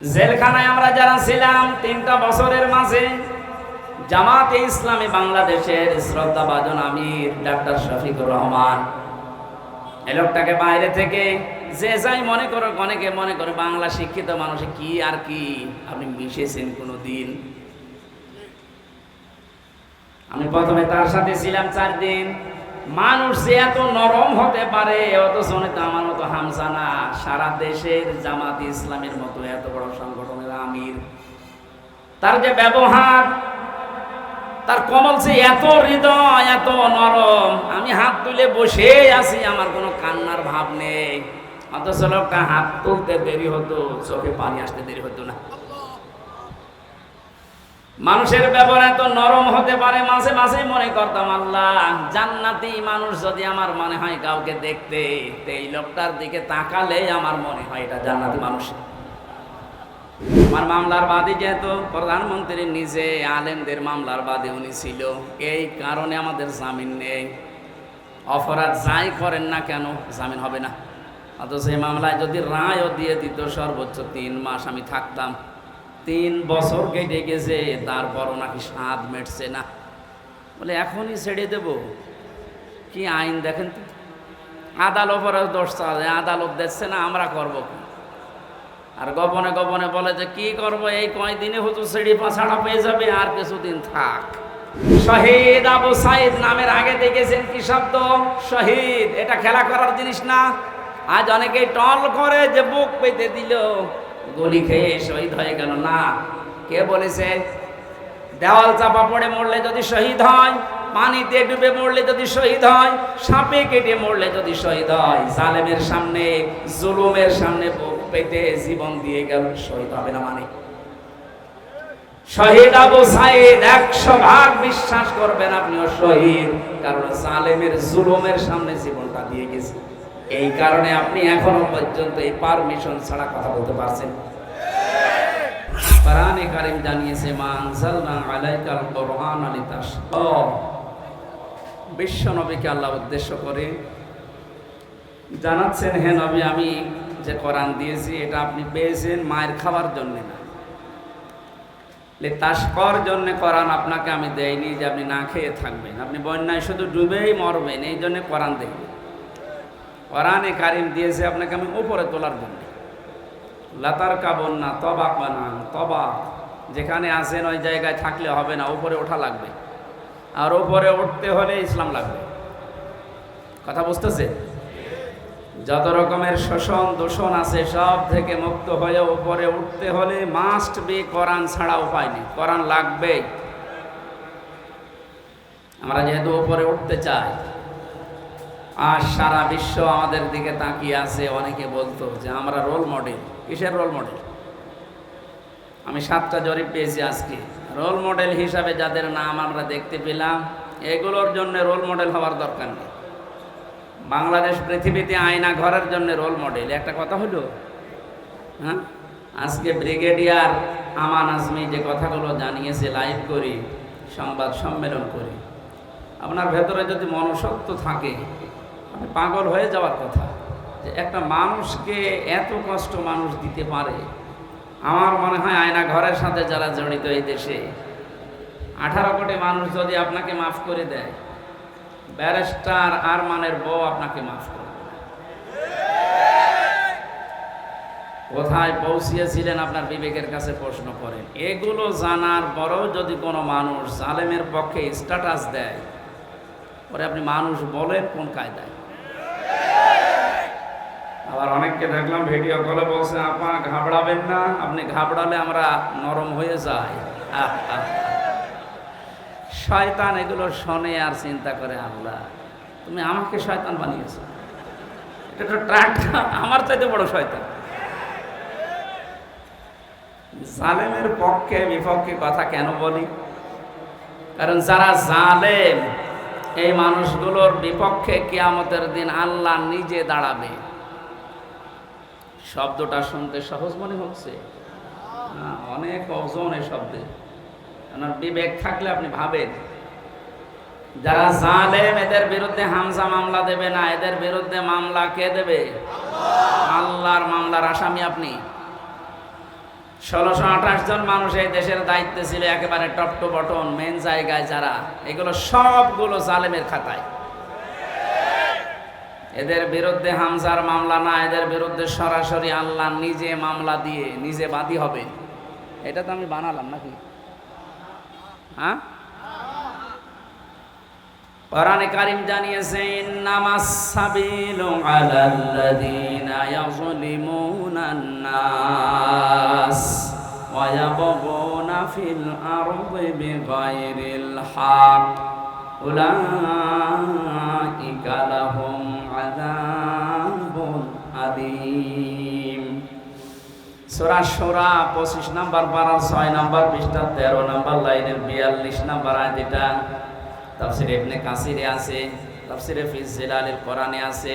জেলখানায় আমরা যারা ছিলাম 3টা বছরের মাঝে জামাতে ইসলামী বাংলাদেশের শ্রদ্ধাভাজন আমির ডাক্তার শফিকুর রহমান এই লোকটাকে বাইরে থেকে যে যাই মনে করো, অনেকে মনে করে বাংলা শিক্ষিত মানুষ কি আর কি, আপনি মিশেছেন কোনো দিন? আমি প্রথমে তার সাথে ছিলাম 4 দিন। মানুষ যে এত নরম হতে পারে অথচ আমার মতো হামসানা সারা দেশের জামাত ইসলামের মতো এত বড় সংগঠনের আমির, তার যে ব্যবহার, তার কমল সে এত হৃদয়, এত নরম। আমি হাত তুলে বসে আছি, আমার কোনো কান্নার ভাব নেই, অথচ লোকটা হাত তুলতে দেরি হতো, চোখে পানি আসতে দেরি হতো না। মানুষের ব্যবহার এত নরম হতে পারে, মাঝে মাঝে মনে করতাম আল্লাহ জান্নাতি মানুষ যদি আমার মনে হয় কাউকে দেখতে, এই লোকটার দিকে তাকালে আমার মনে হয় এটা জান্নাতি মানুষ। আমার মামলার বাদী যেহেতু প্রধানমন্ত্রী নিজে আলেমদের মামলার বাদী উনি ছিল, এই কারণে আমাদের জামিন নেই। অপরাধ যাই করেন না কেন জামিন হবে না। অথচ এই মামলায় যদি রায়ও দিয়ে দিত সর্বোচ্চ 3 মাস আমি থাকতাম। 3 বছর কেটে গেছে, তারপরও নাকি স্বাদ মেটছে না। বলে এখনই ছেড়ে দেব? কি আইন দেখেন তো, আদালত দোষ চালে, আদালত দেখছে না, আমরা করব কি? আর গোপনে গোপনে বলে যে কি করব, এই কয়দিনে হতো ছেড়ে ছাড়া পেয়ে যাবে, আর কিছুদিন থাক। শহীদ আবু সাইদ নামের আগে দেখেছেন কি শব্দ? শহীদ। এটা খেলা করার জিনিস না। আজ অনেকেই টল করে যে বুক পেতে দিল, গুলি খেয়ে শহীদ হয়ে গেল। না, কে বলেছে? দেওয়াল চাপা পড়ে মরলে যদি শহীদ হয়, পানিতে ডুবে মরলে যদি শহীদ হয়, সাপে কেটে মরলে যদি শহীদ হয়, জালেমের সামনে, জুলুমের সামনে বুক পেতে জীবন দিয়ে গেল, শহীদ হবে না? মানে শহীদ আবু সাইদ 100% বিশ্বাস করবেন আপনিও শহীদ, কারণ জালেমের জুলুমের সামনে জীবনটা দিয়ে গেছে। এই কারণে আপনি এখনো পর্যন্ত এই পারমিশন ছাড়া কথা বলতে পারছেন। কোরআনে কারীম জানিয়েছে মা আনজালনা আলাইকাল কুরআন লিতাশকা। বিশ্ব নবীকে আল্লাহ উদ্দেশ্য করে জানাচ্ছেন, হে নবী, আমি যে কোরআন দিয়েছি এটা আপনি পেয়েছেন মায়ের খাওয়ার জন্য না, লিতাশকার জন্য কোরআন আপনাকে আমি দেইনি যে আপনি না খেয়ে থাকবেন, আপনি বন্যায় শুধু ডুবেই মরবেন, এই জন্য কোরআন দেই। কোরআনে কারীম দিয়েছে আপনাকে আমি উপরে তোলার জন্য। লাতার কাবন না তবাক বানা, তবাক যেখানে আছেন ওই জায়গায় থাকলে হবে না, উপরে ওঠা লাগবে। আর উপরে উঠতে হলে ইসলাম লাগবে। কথা বুঝতেছে? যত রকমের শোষণ দূষণ আছে সব থেকে মুক্ত হয়ে উপরে উঠতে হলে মাস্ট বি কোরআন ছাড়া উপায় নেই, কোরআন লাগবেই। আমরা যেহেতু উপরে উঠতে চাই, আর সারা বিশ্ব আমাদের দিকে তাকিয়ে আছে, অনেকে বলতো যে আমরা রোল মডেল। কিসের রোল মডেল? আমি 7টা জরিপ পেয়েছি আজকে। রোল মডেল হিসাবে যাদের নাম আমরা দেখতে পেলাম, এগুলোর জন্য রোল মডেল হওয়ার দরকার নেই। বাংলাদেশ পৃথিবীতে আয়না ঘরের জন্য রোল মডেল। একটা কথা হলো, হ্যাঁ, আজকে ব্রিগেডিয়ার আমান আজমি যে কথাগুলো জানিয়েছে, লাইভ করি, সংবাদ সম্মেলন করি, আপনার ভেতরে যদি মনুষ্যত্ব থাকে, পাগল হয়ে যাওয়ার কথা যে একটা মানুষকে এত কষ্ট মানুষ দিতে পারে। আমার মনে হয় আয়না ঘরের সাথে যারা জড়িত এই দেশে 18 কোটি মানুষ যদি আপনাকে মাফ করে দেয়, ব্যারিস্টার আরমানের বউ আপনাকে মাফ করবে। কোথায় পৌঁছিয়েছিলেন আপনার বিবেকের কাছে প্রশ্ন করেন। এগুলো জানার পরেও যদি কোনো মানুষ জালেমের পক্ষে স্ট্যাটাস দেয়, পরে আপনি মানুষ বলেন কোন কায়দায়? আবার অনেককে দেখলাম ভিডিও কলে বলছে আপা ঘাবড়াবেন না, আপনি ঘাবড়ালে আমরা নরম হয়ে যাই। শয়তান এগুলো শোনে আর চিন্তা করে, আল্লাহ তুমি আমাকে শয়তান বানিয়েছো, এটা তো ট্রাকটা আমার চাইতে বড় শয়তান। জালেমের পক্ষে বিপক্ষে কথা কেন বলি? কারণ যারা জালেম, এই মানুষগুলোর বিপক্ষে কিয়ামতের দিন আল্লাহ নিজে দাঁড়াবে। শব্দটা শুনতে সহজ মনে হচ্ছে, অনেক ওজন এই শব্দে। আপনার বিবেক থাকলে আপনি ভাবেন, যারা জালেম এদের বিরুদ্ধে হামজা মামলা দেবে না, এদের বিরুদ্ধে মামলা কে দেবে? আল্লাহর মামলার আসামি আপনি। 1628 জন মানুষ এই দেশের দায়িত্বে ছিল, একেবারে টপ টু বটন মেন জায়গায় যারা, এগুলো সবগুলো জালেমের খাতায়। এদের বিরুদ্ধে হামজার মামলা না, এদের বিরুদ্ধে সরাসরি আল্লাহ নিজে মামলা দিয়ে নিজে বাদী হবে। এটা তো আমি বানালাম নাকি? হ্যাঁ, কোরআনে কারীম জানিয়েছে ইন্নামাস সাবিলু আলাল্লাযীনা ইয়াযলিমুনান নাস ওয়া ইয়াবগুনা ফিল আরদি বিগাইরিল হক উলাইকা লাহুম আযাবুন আযীম। সূরা শূরা 25 নম্বর পারা 6 নম্বর পৃষ্ঠা 13 নম্বর লাইনের 42 নম্বর আয়াত। এটা তাফসীরে ইবনে কাসিরে আছে, তাফসীরে ফি জিলালিল কোরআনে আছে।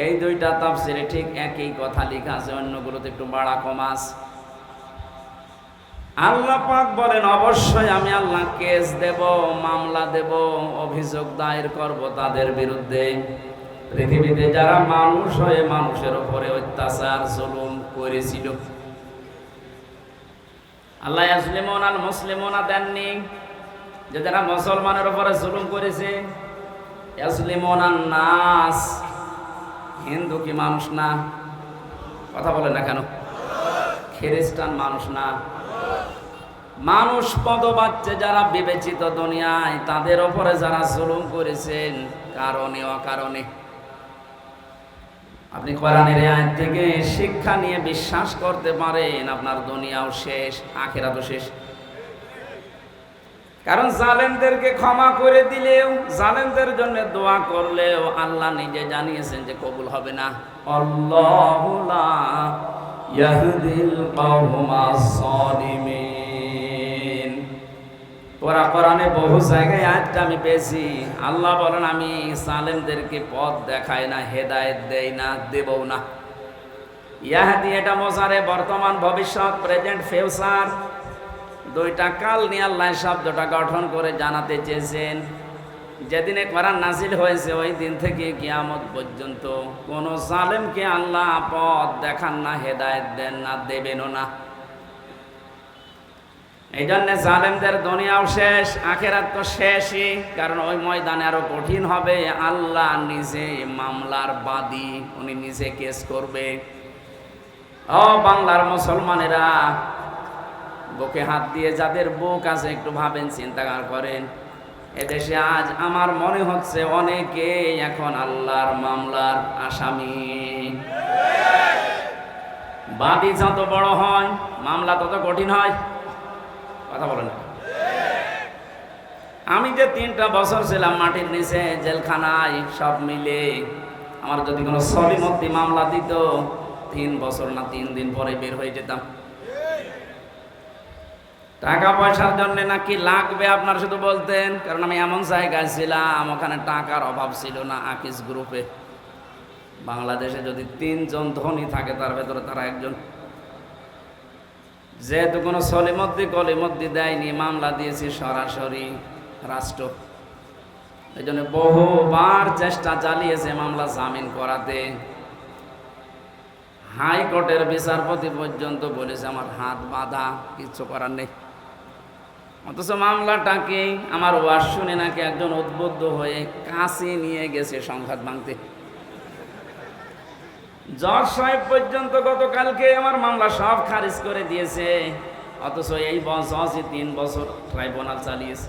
এই দুইটা তাফসীরে ঠিক একই কথা লেখা আছে, অন্যগুলোতে একটু বাড়া কম আছে। আল্লাহ পাক বলেন অবশ্যই আমি আল্লাহ কেস দেব, মামলা দেব, অভিযোগ দায়ের করব তাদের বিরুদ্ধে পৃথিবীতে যারা মানুষ হয়ে মানুষের উপরে অত্যাচার জুলুম করেছিল। আল্লাহ ইয়াজলিমুনাল মুসলিমুনা দেননি, যে যারা মুসলমানের উপরে জুলুম করেছে। ইয়াজলিমুনান নাস, হিন্দু কি মানুষ না? কথা বলে না কেন? খ্রিস্টান মানুষ না? মানুষ পদবাচ্চে যারা বিবেচিত দুনিয়ায়, তাদের উপরে যারা জুলুম করেছেন কারণে অকারণে। আপনি কোরআনের আয়াত থেকে শিক্ষা নিয়ে বিশ্বাস করতে পারেন, আপনার দুনিয়াও শেষ, আখিরাতও শেষ। কারণ জালেমদেরকে ক্ষমা করে দিলেও, জালেমদের জন্য দোয়া করলেও আল্লাহ নিজে জানিয়েছেন যে কবুল হবে না। আল্লাহু লা ইয়াহদিল কওমাস সালিমিন। কোরআনে বহু জায়গায় আয়াতটা আমি পেয়েছি। আল্লাহ বলেন আমি জালেমদেরকে পথ দেখাই না, হেদায়েত দেই না, দেবও না। ইয়াহদি এটা মোজারে, বর্তমান ভবিষ্যৎ, প্রেজেন্ট ফিউচার, দুইটা কাল নিয়ে আল্লাহ শব্দটা গঠন করে জানাতে চেয়েছেন। যেদিনে কোরআন নাজিল হয়েছে ওই দিন থেকে কিয়ামত পর্যন্ত কোন জালেমকে আল্লাহ পথ দেখান না, হেদায়েত দেন না, দেবেনও না। এই জন্য জালেমদের দুনিয়াও শেষ, আখিরাত তো শেষই। কারণ ওই ময়দানে আরো কঠিন হবে। আল্লাহ নিজে মামলার বাদী, উনি নিজে কেস করবে। ও বাংলার মুসলমানেরা, বুকে হাত দিয়ে যাদের বুক আছে একটু ভাবেন, চিন্তা করেন। এদেশে আজ আমার মনে হচ্ছে অনেকে এখন আল্লাহর মামলার আসামি। বাদী যত বড় হয় মামলা তত কঠিন হয়। কথা বলেন। আমি যে 3টা বছর ছিলাম মাটির নিচে জেলখানায়, সব মিলে আমার যদি কোনো সলিমতি মামলা দিত 3 বছর না 3 দিন পরে বের হয়ে যেতাম। টাকা পয়সার জন্য নাকি লাগবে আপনার শুধু বলতেন, কারণ আমি এমন জায়গায় ছিলাম ওখানে টাকার অভাব ছিল না। আকিস গ্রুপে বাংলাদেশে যদি 3 জন ধনী থাকে তার ভেতরে তারা একজন। যেহেতু কোনো সলিমদ্দি কলিমদ্দি দেয়নি, মামলা দিয়েছি সরাসরি রাষ্ট্র। এই জন্য বহুবার চেষ্টা চালিয়েছে মামলা জামিন করাতে। হাইকোর্টের বিচারপতি পর্যন্ত বলেছে আমার হাত বাঁধা, কিচ্ছু করার নেই। অথচ মামলাটাকে আমার ওয়াজ শুনে নাকি একজন উদ্বুদ্ধ হয়ে কাছে নিয়ে গেছে সংঘাত ভাঙতে। জজ সাহেব পর্যন্ত গতকালকে আমার মামলা সব খারিজ করে দিয়েছে। অথচ এই জজই 3 বছর ট্রাইব্যুনাল চালিয়েছে।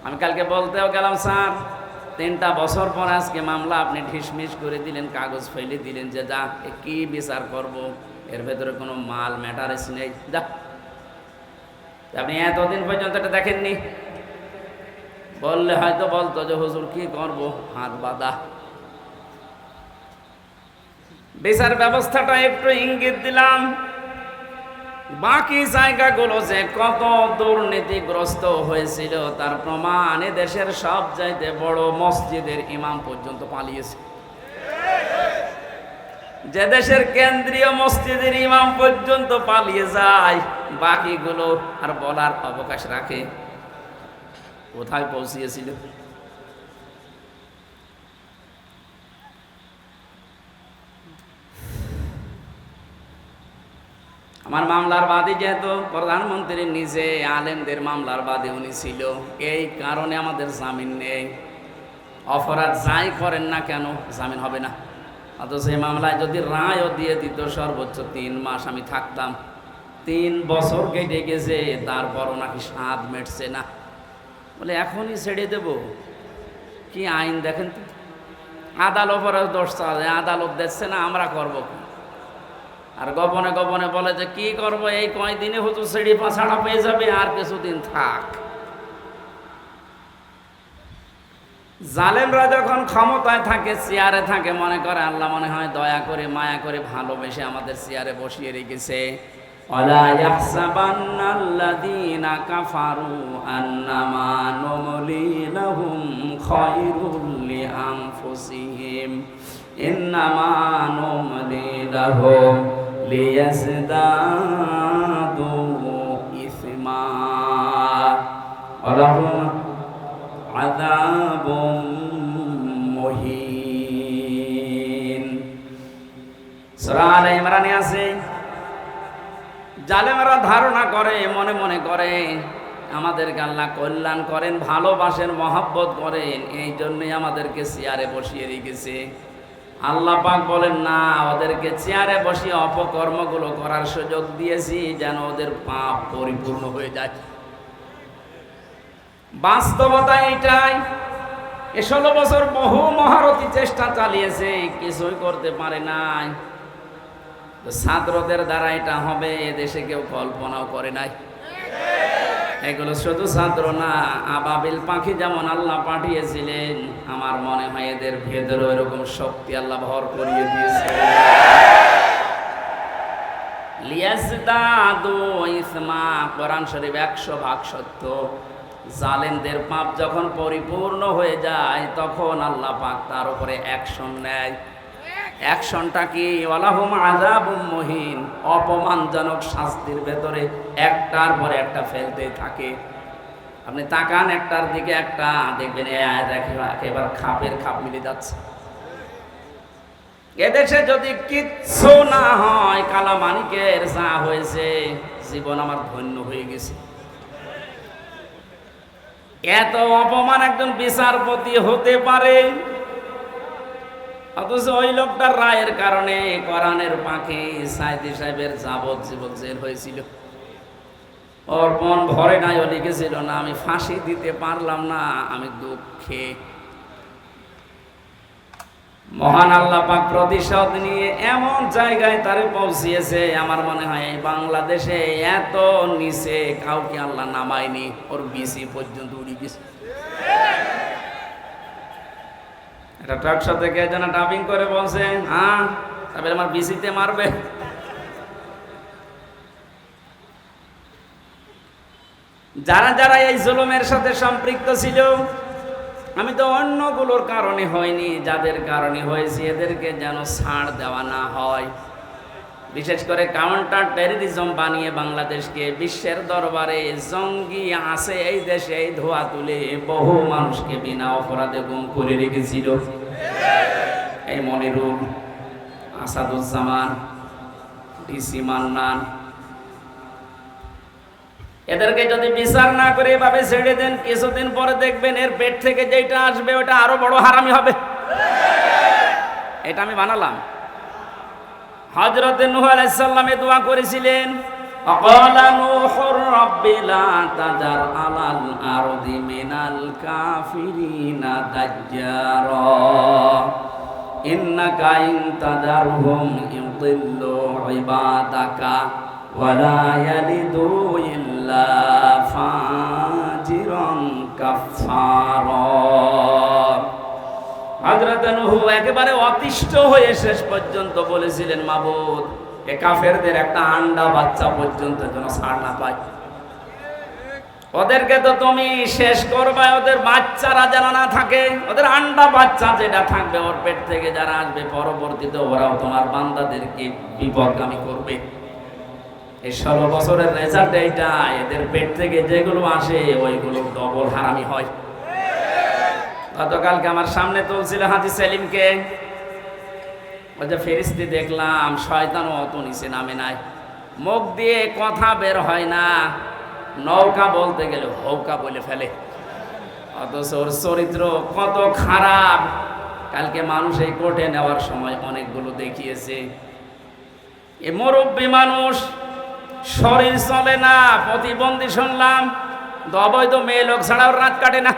আমি কালকে বলতেও গেলাম, স্যার 3টা বছর পর আজকে মামলা আপনি ঢিসমিস করে দিলেন, কাগজ ফেলে দিলেন, যে যা কি বিচার করব, এর ভেতরে কোনো মাল ম্যাটারেস নেই, যা। আপনি এতদিন পর্যন্ত এটা দেখেননি। বললে হয়তো বলতো যে হুজুর কি করব, হাত বাঁধা। বিচার ব্যবস্থাটা একটু ইঙ্গিত দিলাম। বাকি জায়গাগুলো যে কত দুর্নীতিগ্রস্ত হয়েছিল তার প্রমাণ দেশের সব চাইতে বড় মসজিদের ইমাম পর্যন্ত পালিয়েছে। যে দেশের কেন্দ্রীয় মসজিদের ইমাম পর্যন্ত পালিয়ে যায়, বাকিগুলো আর বলার অবকাশ রাখে কোথায় পৌঁছিয়েছিল। আমার মামলার বাদী যেহেতু প্রধানমন্ত্রীর নিজে আলেমদের মামলার বাদী উনি ছিল, এই কারণে আমাদের জামিন নেই। অপরাধ যাই করেন না কেন জামিন হবে না। অথচ এই মামলায় যদি রায়ও দিয়ে দিত সর্বোচ্চ 3 মাস আমি থাকতাম। 3 বছর কেটে গেছে, তারপরও নাকি স্বাদ মেটছে না। বলে এখনই ছেড়ে দেব? কি আইন দেখেন তো, আদালত দোষ চালে, আদালত দেখছে না, আমরা করব কি? আর গোপনে গোপনে বলে যে কি করব, এই কয়দিনে হুজুর ছেড়ে ছাড়া পেয়ে যাবে, আর কিছুদিন থাক। জালেমরা যখন ক্ষমতায় থাকে, চেয়ারে থাকে, মনে করে আল্লাহ মনে হয় দয়া করে মায়া করে ভালোবেসে আমাদের চেয়ারে বসিয়ে রেখেছে। ওয়ালা ইয়াহসাবান্নাল্লাযীনা কাফারু আন্নামা নুমলি লাহুম খায়রুল লিআনফুসিহিম ইন্নামা নুমলি লাহুম লিয়াজদাদু ইসমা ওয়ালাহুম আযাবুম মুহিন। সূরা আলে ইমরানে আছে, জালেমরা ধারণা করে, মনে মনে করে আমাদেরকে আল্লাহ কল্যাণ করেন, ভালোবাসেন, মহব্বত করেন, এই জন্যই আমাদেরকে চেয়ারে বসিয়ে রেখেছে। আল্লাহ পাক বলেন না, ওদেরকে চেয়ারে বসিয়ে অপকর্মগুলো করার সুযোগ দিয়েছি যেন ওদের পাপ পরিপূর্ণ হয়ে যায়। বাস্তবতা এটাই। 16 বছর বহু মহারথী চেষ্টা চালিয়েছে, কিছুই করতে পারে নাই। ছাত্রদের দ্বারা এটা হবে এদেশে কেউ কল্পনাও করে নাই। এগুলো শুধু ছাত্র না, আবাবিল পাখি যেমন আল্লাহ পাঠিয়েছিলেন, আমার মনে হয় এদের ভেতরে এরকম শক্তি আল্লাহ ভর করিয়ে দিয়েছে। লিয়াজদাদু ইসমা, কোরআন শরীফ 100% সত্য। জালেমদের পাপ যখন পরিপূর্ণ হয়ে যায়, তখন আল্লাহ পাক তার উপরে অ্যাকশন নেয়। অ্যাকশনটা কি? ওয়ালাহুম আযাবুম মুহিন, অপমানজনক শাস্তির ভেতরে একটার পর একটা ফেলতেই থাকে। আপনি তাকান একটার দিকে, একটা দেখবেন একেবারে খাপের খাপ মিলে যাচ্ছে। এদেশে যদি কিচ্ছু না হয়, কালামানিকের যা হয়েছে, জীবন আমার ধন্য হয়ে গেছে। এত অপমান একজন বিচারপতি হতে পারে, অথচ ওই লোকটার রায়ের কারণে কোরআনের পাখি সাইদি সাহেবের যাবজ্জীবন জেল হয়েছিল। ওর মন ভরে নাই, ও লিখেছিল না আমি ফাঁসি দিতে পারলাম না, আমি দুঃখে। মহান আল্লাহ পাক প্রতিশোধ নিয়ে এমন জায়গায় তারে পৌঁছিয়েছে, আমার মনে হয় এই বাংলাদেশে এত নিচে কাউকে আল্লাহ নামায়নি। ওর বিসি পর্যন্ত উড়ে গেছে। এটা ট্রাক সাথে কে যেন ডাবিং করে বলছে, হ্যাঁ তারপরে আমার বিসিতে মারবে। যারা যারা এই জুলুমের সাথে সম্পৃক্ত ছিল, আমি তো অন্যগুলোর কারণে হয়নি, যাদের কারণে হয়েছে এদেরকে যেন ছাড় দেওয়া না হয়। বিশেষ করে কাউন্টার টেররিজম বানিয়ে বাংলাদেশকে বিশ্বের দরবারে জঙ্গি আছে এই দেশে এই ধোয়া তুলে বহু মানুষকে বিনা অপরাধে গুম করে রেখেছিল। এই মনিরুল, আসাদুজ্জামান, ডিসি মান্নান, এদেরকে যদি বিচার না করে এভাবে ছেড়ে দেন, কিছুদিন পরে দেখবেন এর পেট থেকে যেটা আসবে ওটা আরো বড় হারামি হবে। এটা আমি বানালাম। হযরত নূহ আলাইহিস সালামে দোয়া করেছিলেন, আকালা নূহুর রাব্বি লা তাযার আলাল আরদি মিনাল কাফিরিনা দাজ্জারা ইন্নাকা ইন তাযারহুম ইউদিল্লু ইবাদাকা ওয়ালা ইয়ালিদু ইল্লা ফাজিরান কাফফারা। হযরত নূহ একেবারে অতিষ্ঠ হয়ে শেষ পর্যন্ত বলেছিলেন, মাবুদ এ কাফেরদের একটা আন্ডা বাচ্চা পর্যন্ত যেন ছাড় না পায়। ওদেরকে তো তুমি শেষ করবে, ওদের বাচ্চারা যেন না থাকে, ওদের আন্ডা বাচ্চা যেটা থাকবে ওর পেট থেকে যারা আসবে পরবর্তীতে ওরাও তোমার বান্দাদেরকে বিপদগামী করবে। এই 16 বছরের রেজাল্ট এইটা, এদের পেট থেকে যেগুলো আসে ওইগুলো ডবল হারামি হয়। গতকালকে আমার সামনে তুলছিল হাজী সেলিমকে, ওই যে ফেরেশতা দেখলাম, শয়তানও অত নিচে নামে নাই। মুখ দিয়ে কথা বের হয় না, নৌকা বলতে গেলে হৌকা বলে ফেলে। অথচ ওর চরিত্র কত খারাপ, কালকে মানুষ এই কোর্টে নেওয়ার সময় অনেকগুলো দেখিয়েছে। এ মুরব্বী মানুষ, শরীর চলে না, প্রতিবন্ধী শুনলাম, অবৈধ মেয়ে লোক ছাড়া ওর রাত কাটে না।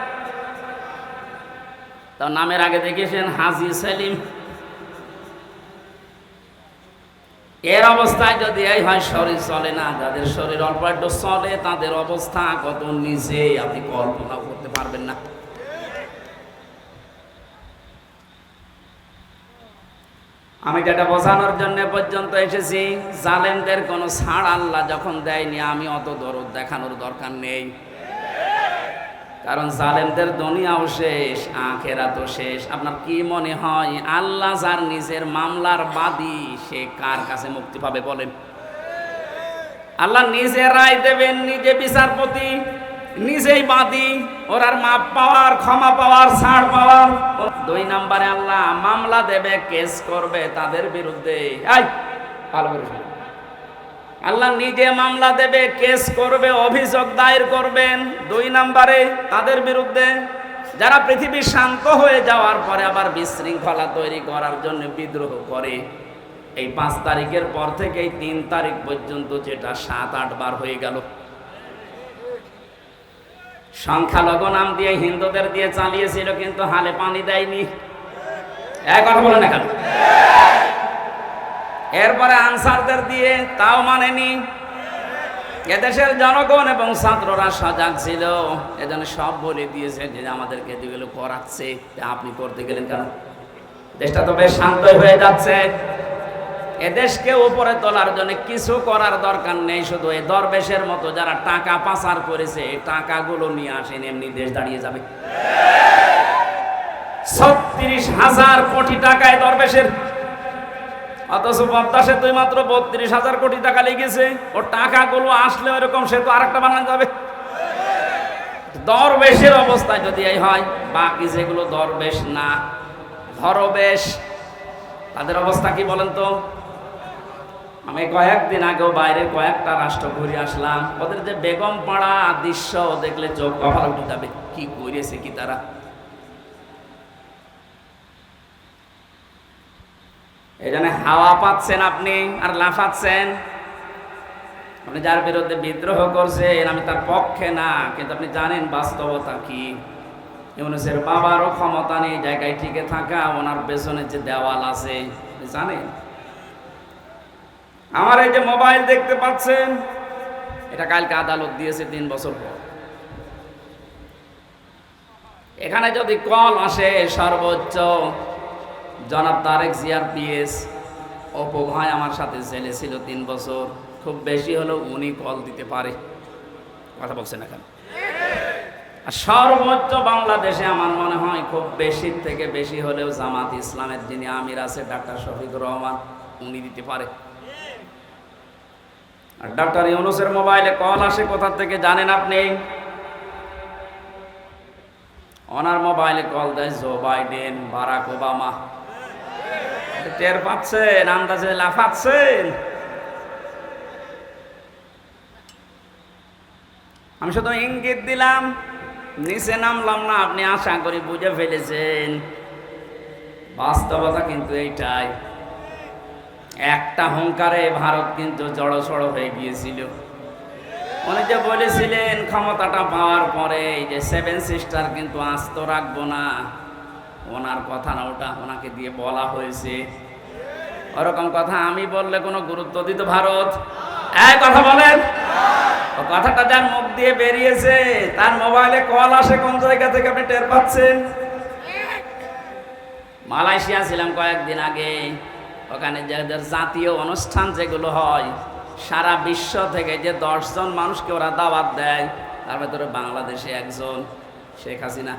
তার নামের আগে দেখেছেন হাজী সেলিম। এর অবস্থায় যদি এই হয় শরীর চলে না, যাদের শরীর অল্প একটু চলে তাদের অবস্থা কত নিচে আপনি কল্পনা করতে পারবেন না। আমি যেটা বোঝানোর জন্য পর্যন্ত এসেছি, জালেমদের কোনো ছাড় আল্লাহ যখন দেয়নি, আমি অত দরদ দেখানোর দরকার নেই। কারণ জালেমদের দুনিয়াও শেষ, আখিরাতও শেষ। আপনার কি মনে হয় আল্লাহ যার নিজের মামলার বাদী, সে কার কাছে মুক্তি পাবে বলেন? আল্লাহ নিজে রায় দেবেন, নিজে বিচারপতি, নিজেই বাদী, ওর আর মাপ পাওয়ার, ক্ষমা পাওয়ার, ছাড় পাওয়ার। 2 নম্বরে আল্লাহ মামলা দেবে, কেস করবে তাদের বিরুদ্ধে। ভালো করে শুনুন, আল্লাহ নিজে মামলা দেবে, কেস করবে, অভিযোগ দায়ের করবেন 2 নম্বরে তাদের বিরুদ্ধে, যারা পৃথিবী শান্ত হয়ে যাওয়ার পরে আবার বিশৃঙ্খলা তৈরি করার জন্য বিদ্রোহ করে। এই 5 তারিখের পর থেকে এই 3 তারিখ পর্যন্ত যেটা 7-8 বার হয়ে গেল। সংখ্যালঘু নাম দিয়ে হিন্দুদের দিয়ে চালিয়েছিল, কিন্তু হালে পানি দেয়নি। এক কথা বলে না কেন? এরপরে আনসারদের দিয়ে, তাও মানেনি। এদেশের জনগণ এবং ছাত্ররা সজাগ ছিল, এজন্য সব বলে দিয়েছে যে আমাদেরকে যেগুলো করাচ্ছে আপনি করতে গেলেন কেন? দেশটা তো বেশ শান্ত হয়ে যাচ্ছে। এদেশকে উপরে তোলার জন্য কিছু করার দরকার নেই, শুধু এই দরবেশের মতো যারা টাকা পাচার করেছে এই টাকাগুলো নিয়ে আসেন, এমনি দেশ দাঁড়িয়ে যাবে। 36,000 কোটি টাকায় দরবেশের, অথচ পদ্মা সেতুই মাত্র 32,000 কোটি টাকা লেগেছে। ওর টাকাগুলো আসলে ওইরকম সেতু আরেকটা বানানো যাবে। দরবেশের অবস্থায় যদি এই হয়, বাকি যেগুলো দরবেশ না, ধরবেশ, তাদের অবস্থা কি বলেন তো? আমি কয়েকদিন আগেও বাইরে কয়েকটা রাষ্ট্র ঘুরে আসলাম, ওদের যে বেগম পাড়া দৃশ্য দেখলে চোখ কপাল উঠে যাবে, কি করেছে কি তারা। এই জন্য হাওয়া পাচ্ছেন আপনি আর লাফাচ্ছেন। আপনি যার বিরুদ্ধে বিদ্রোহ করছেন, আমি তার পক্ষে না, কিন্তু আপনি জানেন বাস্তবতা কি। ইউনূসের বাবারও ক্ষমতা নেই জায়গায় টিকে থাকা, ওনার পেছনে যে দেওয়াল আছে জানেন। আমার এই যে মোবাইল দেখতে পাচ্ছেন, এটা কালকে আদালত দিয়েছে 3 বছর পর। এখানে যদি কল আসে, সর্বোচ্চ জনাব তারেক জিয়ার পিএস অপু ভাই আমার সাথে জেলে ছিল 3 বছর, খুব বেশি হলেও উনি কল দিতে পারে। কথা বলছেন এখন। আর সর্বোচ্চ বাংলাদেশে আমার মনে হয় খুব বেশি থেকে বেশি হলেও জামাত ইসলামের যিনি আমির আছে ডাক্তার শফিকুর রহমান, উনি দিতে পারে। আর ডাক্তার ইউনূসের মোবাইলে কল আসে কোথা থেকে জানেন আপনি? ওনার মোবাইলে কল দেয় জো বাইডেন, বারাক ওবামা। টের পাচ্ছেন? আন্দাজে লাফাচ্ছেন। আমি শুধু ইঙ্গিত দিলাম, নিচে নামলাম না, আপনি আশা করি বুঝে ফেলেছেন। বাস্তবতা কিন্তু এইটাই। একটা হুঙ্কারে ভারত কিন্তু জড়সড় হয়ে গিয়েছিল। উনি যে বলেছিলেন ক্ষমতাটা পাওয়ার পরে যে 7 সিস্টার কিন্তু আস্ত রাখবো না, ওনার কথা না ওটা, ওনাকে দিয়ে বলা হয়েছে। ওরকম কথা আমি বললে কোনো গুরুত্ব দিত ভারত? এই কথা বলেন। ও কথাটা যার মুখ দিয়ে বেরিয়েছে তার মোবাইলে কল আসে কোন জায়গা থেকে আপনি টের পাচ্ছেন? মালয়েশিয়া ছিলাম কয়েকদিন আগে, ওখানে যাদের জাতীয় অনুষ্ঠান যেগুলো হয়, সারা বিশ্ব থেকে যে 10 জন মানুষকে ওরা দাওয়াত দেয়, তার ভেতরে বাংলাদেশে একজন, শেখ হাসিনা।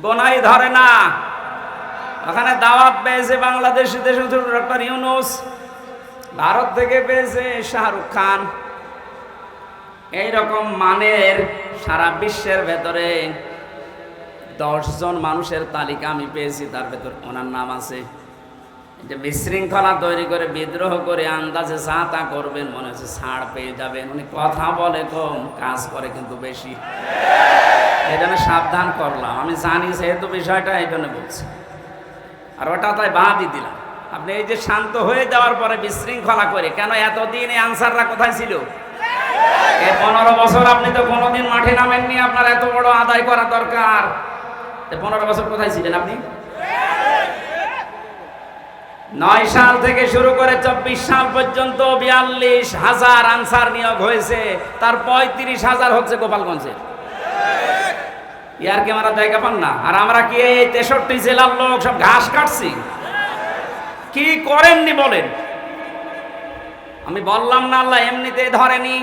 গোনাই ধরে না। ওখানে দাওয়াত পেয়েছে বাংলাদেশি দেশে ডক্টর ইউনূস, ভারত থেকে পেয়েছে শাহরুখ খান। এইরকম মানের সারা বিশ্বের ভেতরে 10 জন মানুষের তালিকা আমি পেয়েছি, তার ভেতর ওনার নাম আছে। যে বিশৃঙ্খলা তৈরি করে বিদ্রোহ করে আন্দাজে যা তা করবেন, মনে হচ্ছে ছাড় পেয়ে যাবেন। উনি কথা বলে কম, কাজ করে কিন্তু বেশি। এই জন্য সাবধান করলাম, আমি জানি যেহেতু বিষয়টা, এই জন্য বলছি। আর ওটা তাই বাদই দিলাম। আপনি এই যে শান্ত হয়ে যাওয়ার পরে বিশৃঙ্খলা করে, কেন এতদিন এই আনসাররা কোথায় ছিল? এই 15 বছর আপনি তো কোনোদিন মাঠে নামেননি, আপনার এত বড় আদায় করা দরকার। 15 বছর কোথায় ছিলেন আপনি? 9 সাল থেকে শুরু করে 24 সাল পর্যন্ত 42,000 আনসার নিয়োগ হয়েছে, তার 35,000 হচ্ছে গোপালগঞ্জের। ইয়ার কি আমরা জায়গা পান না? আর আমরা কি এই 63 জেলার লোক সব ঘাস কাটছি? কি করেননি বলেন? আমি বললাম না আল্লাহ এমনিতেই ধরেনি।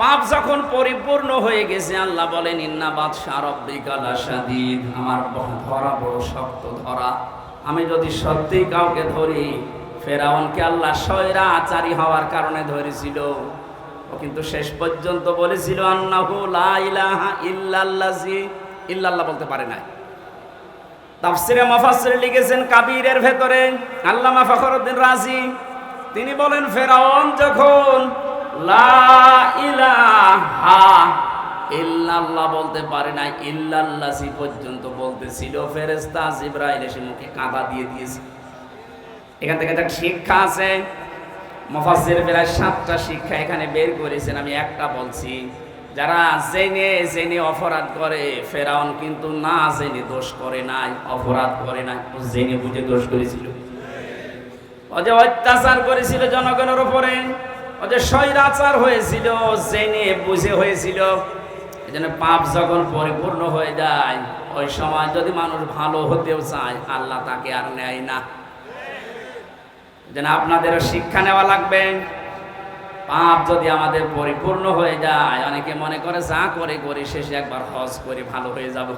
পাপ যখন পরিপূর্ণ হয়ে গেছে, আল্লাহ বলেন ইন্না বাতশা রাব্বিকা লাশাদীদ, আমার ধরা বড় শক্ত ধরা। আমি যদি সত্যিই কাউকে ধরি, ফেরাউনকে আল্লাহ স্বৈরাচারী হওয়ার কারণে ধরেছিল। ও কিন্তু শেষ পর্যন্ত বলেছিল আন্নাহু লা ইলাহা ইল্লাল্লাজি, ইল্লাল্লাহ বলতে পারে না। তাফসিরে মুফাসসির লিখেছেন কাবীরের ভেতরে আল্লামা ফখরুদ্দিন রাজি, তিনি বলেন ফেরাউন যখন লা ইলাহা ইল্লাল্লাহ বলতে পারে না, ইল্লাল্লাহি পর্যন্ত বলতেছিল, ফেরেশতা জিবরাইল এসে মুখে কাঁদা দিয়ে দিয়েছে। এখান থেকে একটা শিক্ষা আছে। মুফাসসির প্রায় 7টা শিক্ষা এখানে বের করেছেন, আমি একটা বলছি। যারা জেনে জেনে অপরাধ করে, ফেরাউন কিন্তু না জেনে দোষ করে নাই, অপরাধ করে নাই, ও জেনে বুঝে দোষ করেছিল। ও যে অত্যাচার করেছিল জনগণের উপরে, ও যে স্বৈরাচার হয়েছিল, জেনে বুঝে হয়েছিল। এই জন্য পাপ যখন পরিপূর্ণ হয়ে যায়, ওই সময় যদি মানুষ ভালো হতেও চায়, আল্লাহ তাকে আর নেয় না। যেন আপনাদেরও শিক্ষা নেওয়া লাগবে। পাপ যদি আমাদের পরিপূর্ণ হয়ে যায়, অনেকে মনে করে যা করে করি শেষে একবার হজ করে ভালো হয়ে যাব।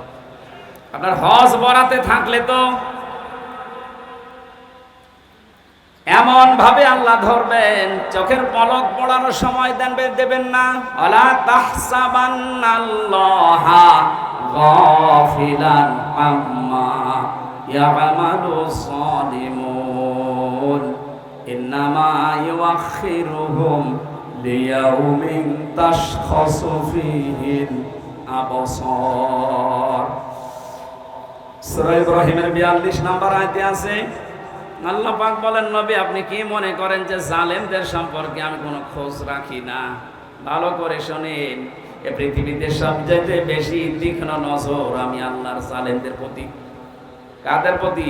আপনার হজ বরাতে থাকলে তো এমন ভাবে আল্লাহ ধরবেন, চোখের পলক পড়ানোর সময় দেবেন না। আলা তাহসাবান্নাল্লাহা গাফিলান আম্মা ইয়ামালুস সালিমুন ইন্নামা ইউআখিরুহুম লিয়াউমিন তাশখাসু ফীহিল আবসার। সূরা ইব্রাহিমের 42 নম্বর আয়াতে আছে, আল্লাহ পাক বলেন নবী আপনি কি মনে করেন যে জালেমদের সম্পর্কে আমি কোনো খোঁজ রাখি না? ভালো করে শোনেন, এ পৃথিবীতে সবচেয়ে বেশি তীক্ষ্ণ নজর আমি আল্লাহর জালেমদের প্রতি। কাদের প্রতি?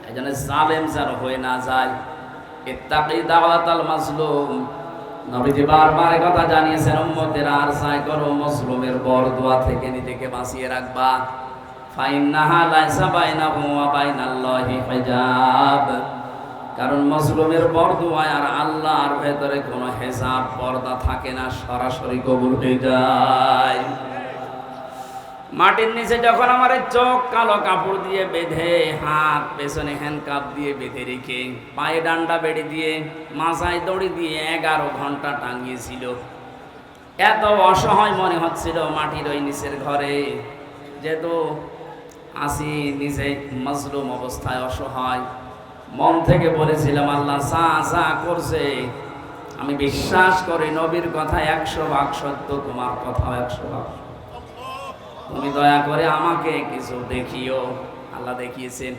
এজন্য জালেম যেন হয়ে না যায়। ইত্তাকি দাওয়াতাল মাজলুম, নবীজি বারবার কথা জানিয়েছেন উম্মতের, আর চাই করো মাজলুমের বরদোয়া থেকে নিজেকে বাঁচিয়ে রাখবা। ফাইন্নাহা লাইসা বাইনাহু ওয়া বাইনাল্লাহি হিজাব, কারণ মাজলুমের বরদোয়া আর আল্লাহর ভেতরে কোনো হিজাব পর্দা থাকে না, সরাসরি কবুল হয়ে যায়। মাটির নিচে যখন আমার চোখ কালো কাপড় দিয়ে বেঁধে, হাত পেছনে হ্যান্ডকাপ দিয়ে বেঁধে রেখে, পায়ে ডান্ডা বেড়ে দিয়ে, মাথায় দড়ি দিয়ে 11 ঘন্টা টাঙিয়েছিল, এত অসহায় মনে হচ্ছিল মাটির ওই নিচের ঘরে। যেহেতু আসি নিজে মাজলুম অবস্থায়, অসহায়, মন থেকে বলেছিলাম আল্লাহ যা করছে আমি বিশ্বাস করি, নবীর কথা 100 ভাগ সত্য, তোমার কথা 100 ভাগ, তুমি দয়া করে আমাকে কিছু দেখিও। আল্লাহ দেখিয়েছেন।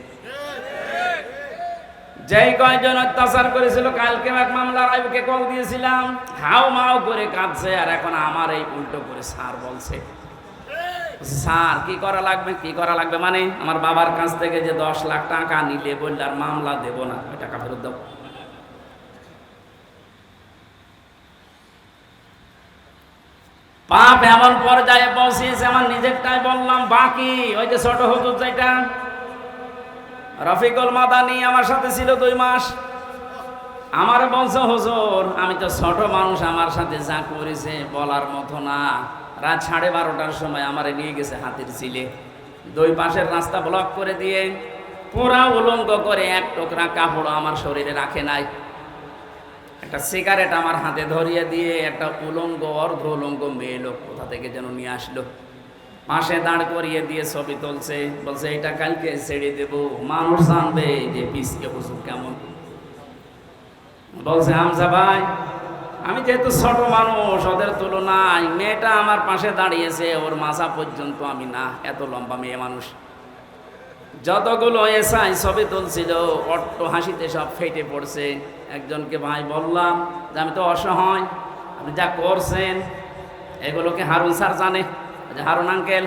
যেই কয়জন অত্যাচার করেছিল, কালকে এক মামলার আইবুকে কল দিয়েছিলাম, হাও মাও করে কাঁদছে, আর এখন আমার এই উল্টো করে স্যার বলছে। স্যার কি করা লাগবে? কি করা লাগবে মানে আমার বাবার কাছ থেকে যে 10 লাখ টাকা নিলে বললে আর মামলা দেব না, ওই টাকা ফেরত দাও। পাপ এমন পর্যায়ে পৌঁছেছে, আমার নিজেরটাই বললাম, বাকি ওই যে ছোট হুজুর যেটা রফিকুল মাদানী আমার সাথে ছিল 2 মাস, আমার বলছে হুজুর আমি তো ছোট মানুষ, আমার সাথে যা করেছে বলার মতো না। রাত 12:30টার সময় আমারে নিয়ে গেছে হাতির ঝিলে, 2 পাশের রাস্তা ব্লক করে দিয়ে পুরা উলঙ্গ করে, এক টুকরা কাপড় আমার শরীরে রাখে নাই, একটা সিগারেট আমার হাতে ধরিয়ে দিয়ে একটা উলঙ্গ অর্ধ উলঙ্গ মেয়ে লোক কোথা থেকে যেন নিয়ে আসলো। পাশে দাঁড় করিয়ে দিয়ে ছবি তুলছে, বলছে এটা কালকে ছেড়ে দেব, মানুষ জানবে যে পিসকে হুজুর কেমন। বলছে হামজা ভাই, আমি যেহেতু ছোট মানুষ, ওদের তুলনায় মেয়েটা আমার পাশে দাঁড়িয়েছে, ওর মাথা পর্যন্ত আমি না, এত লম্বা মেয়ে মানুষ। যতগুলো এসআই ছবি তুলছিল অট্ট হাসিতে সব ফেটে পড়ছে। একজনকে ভাই বললাম যে আমি তো অসহায়, আপনি যা করছেন এগুলোকে হারুন স্যার জানে, হারুন আঙ্কেল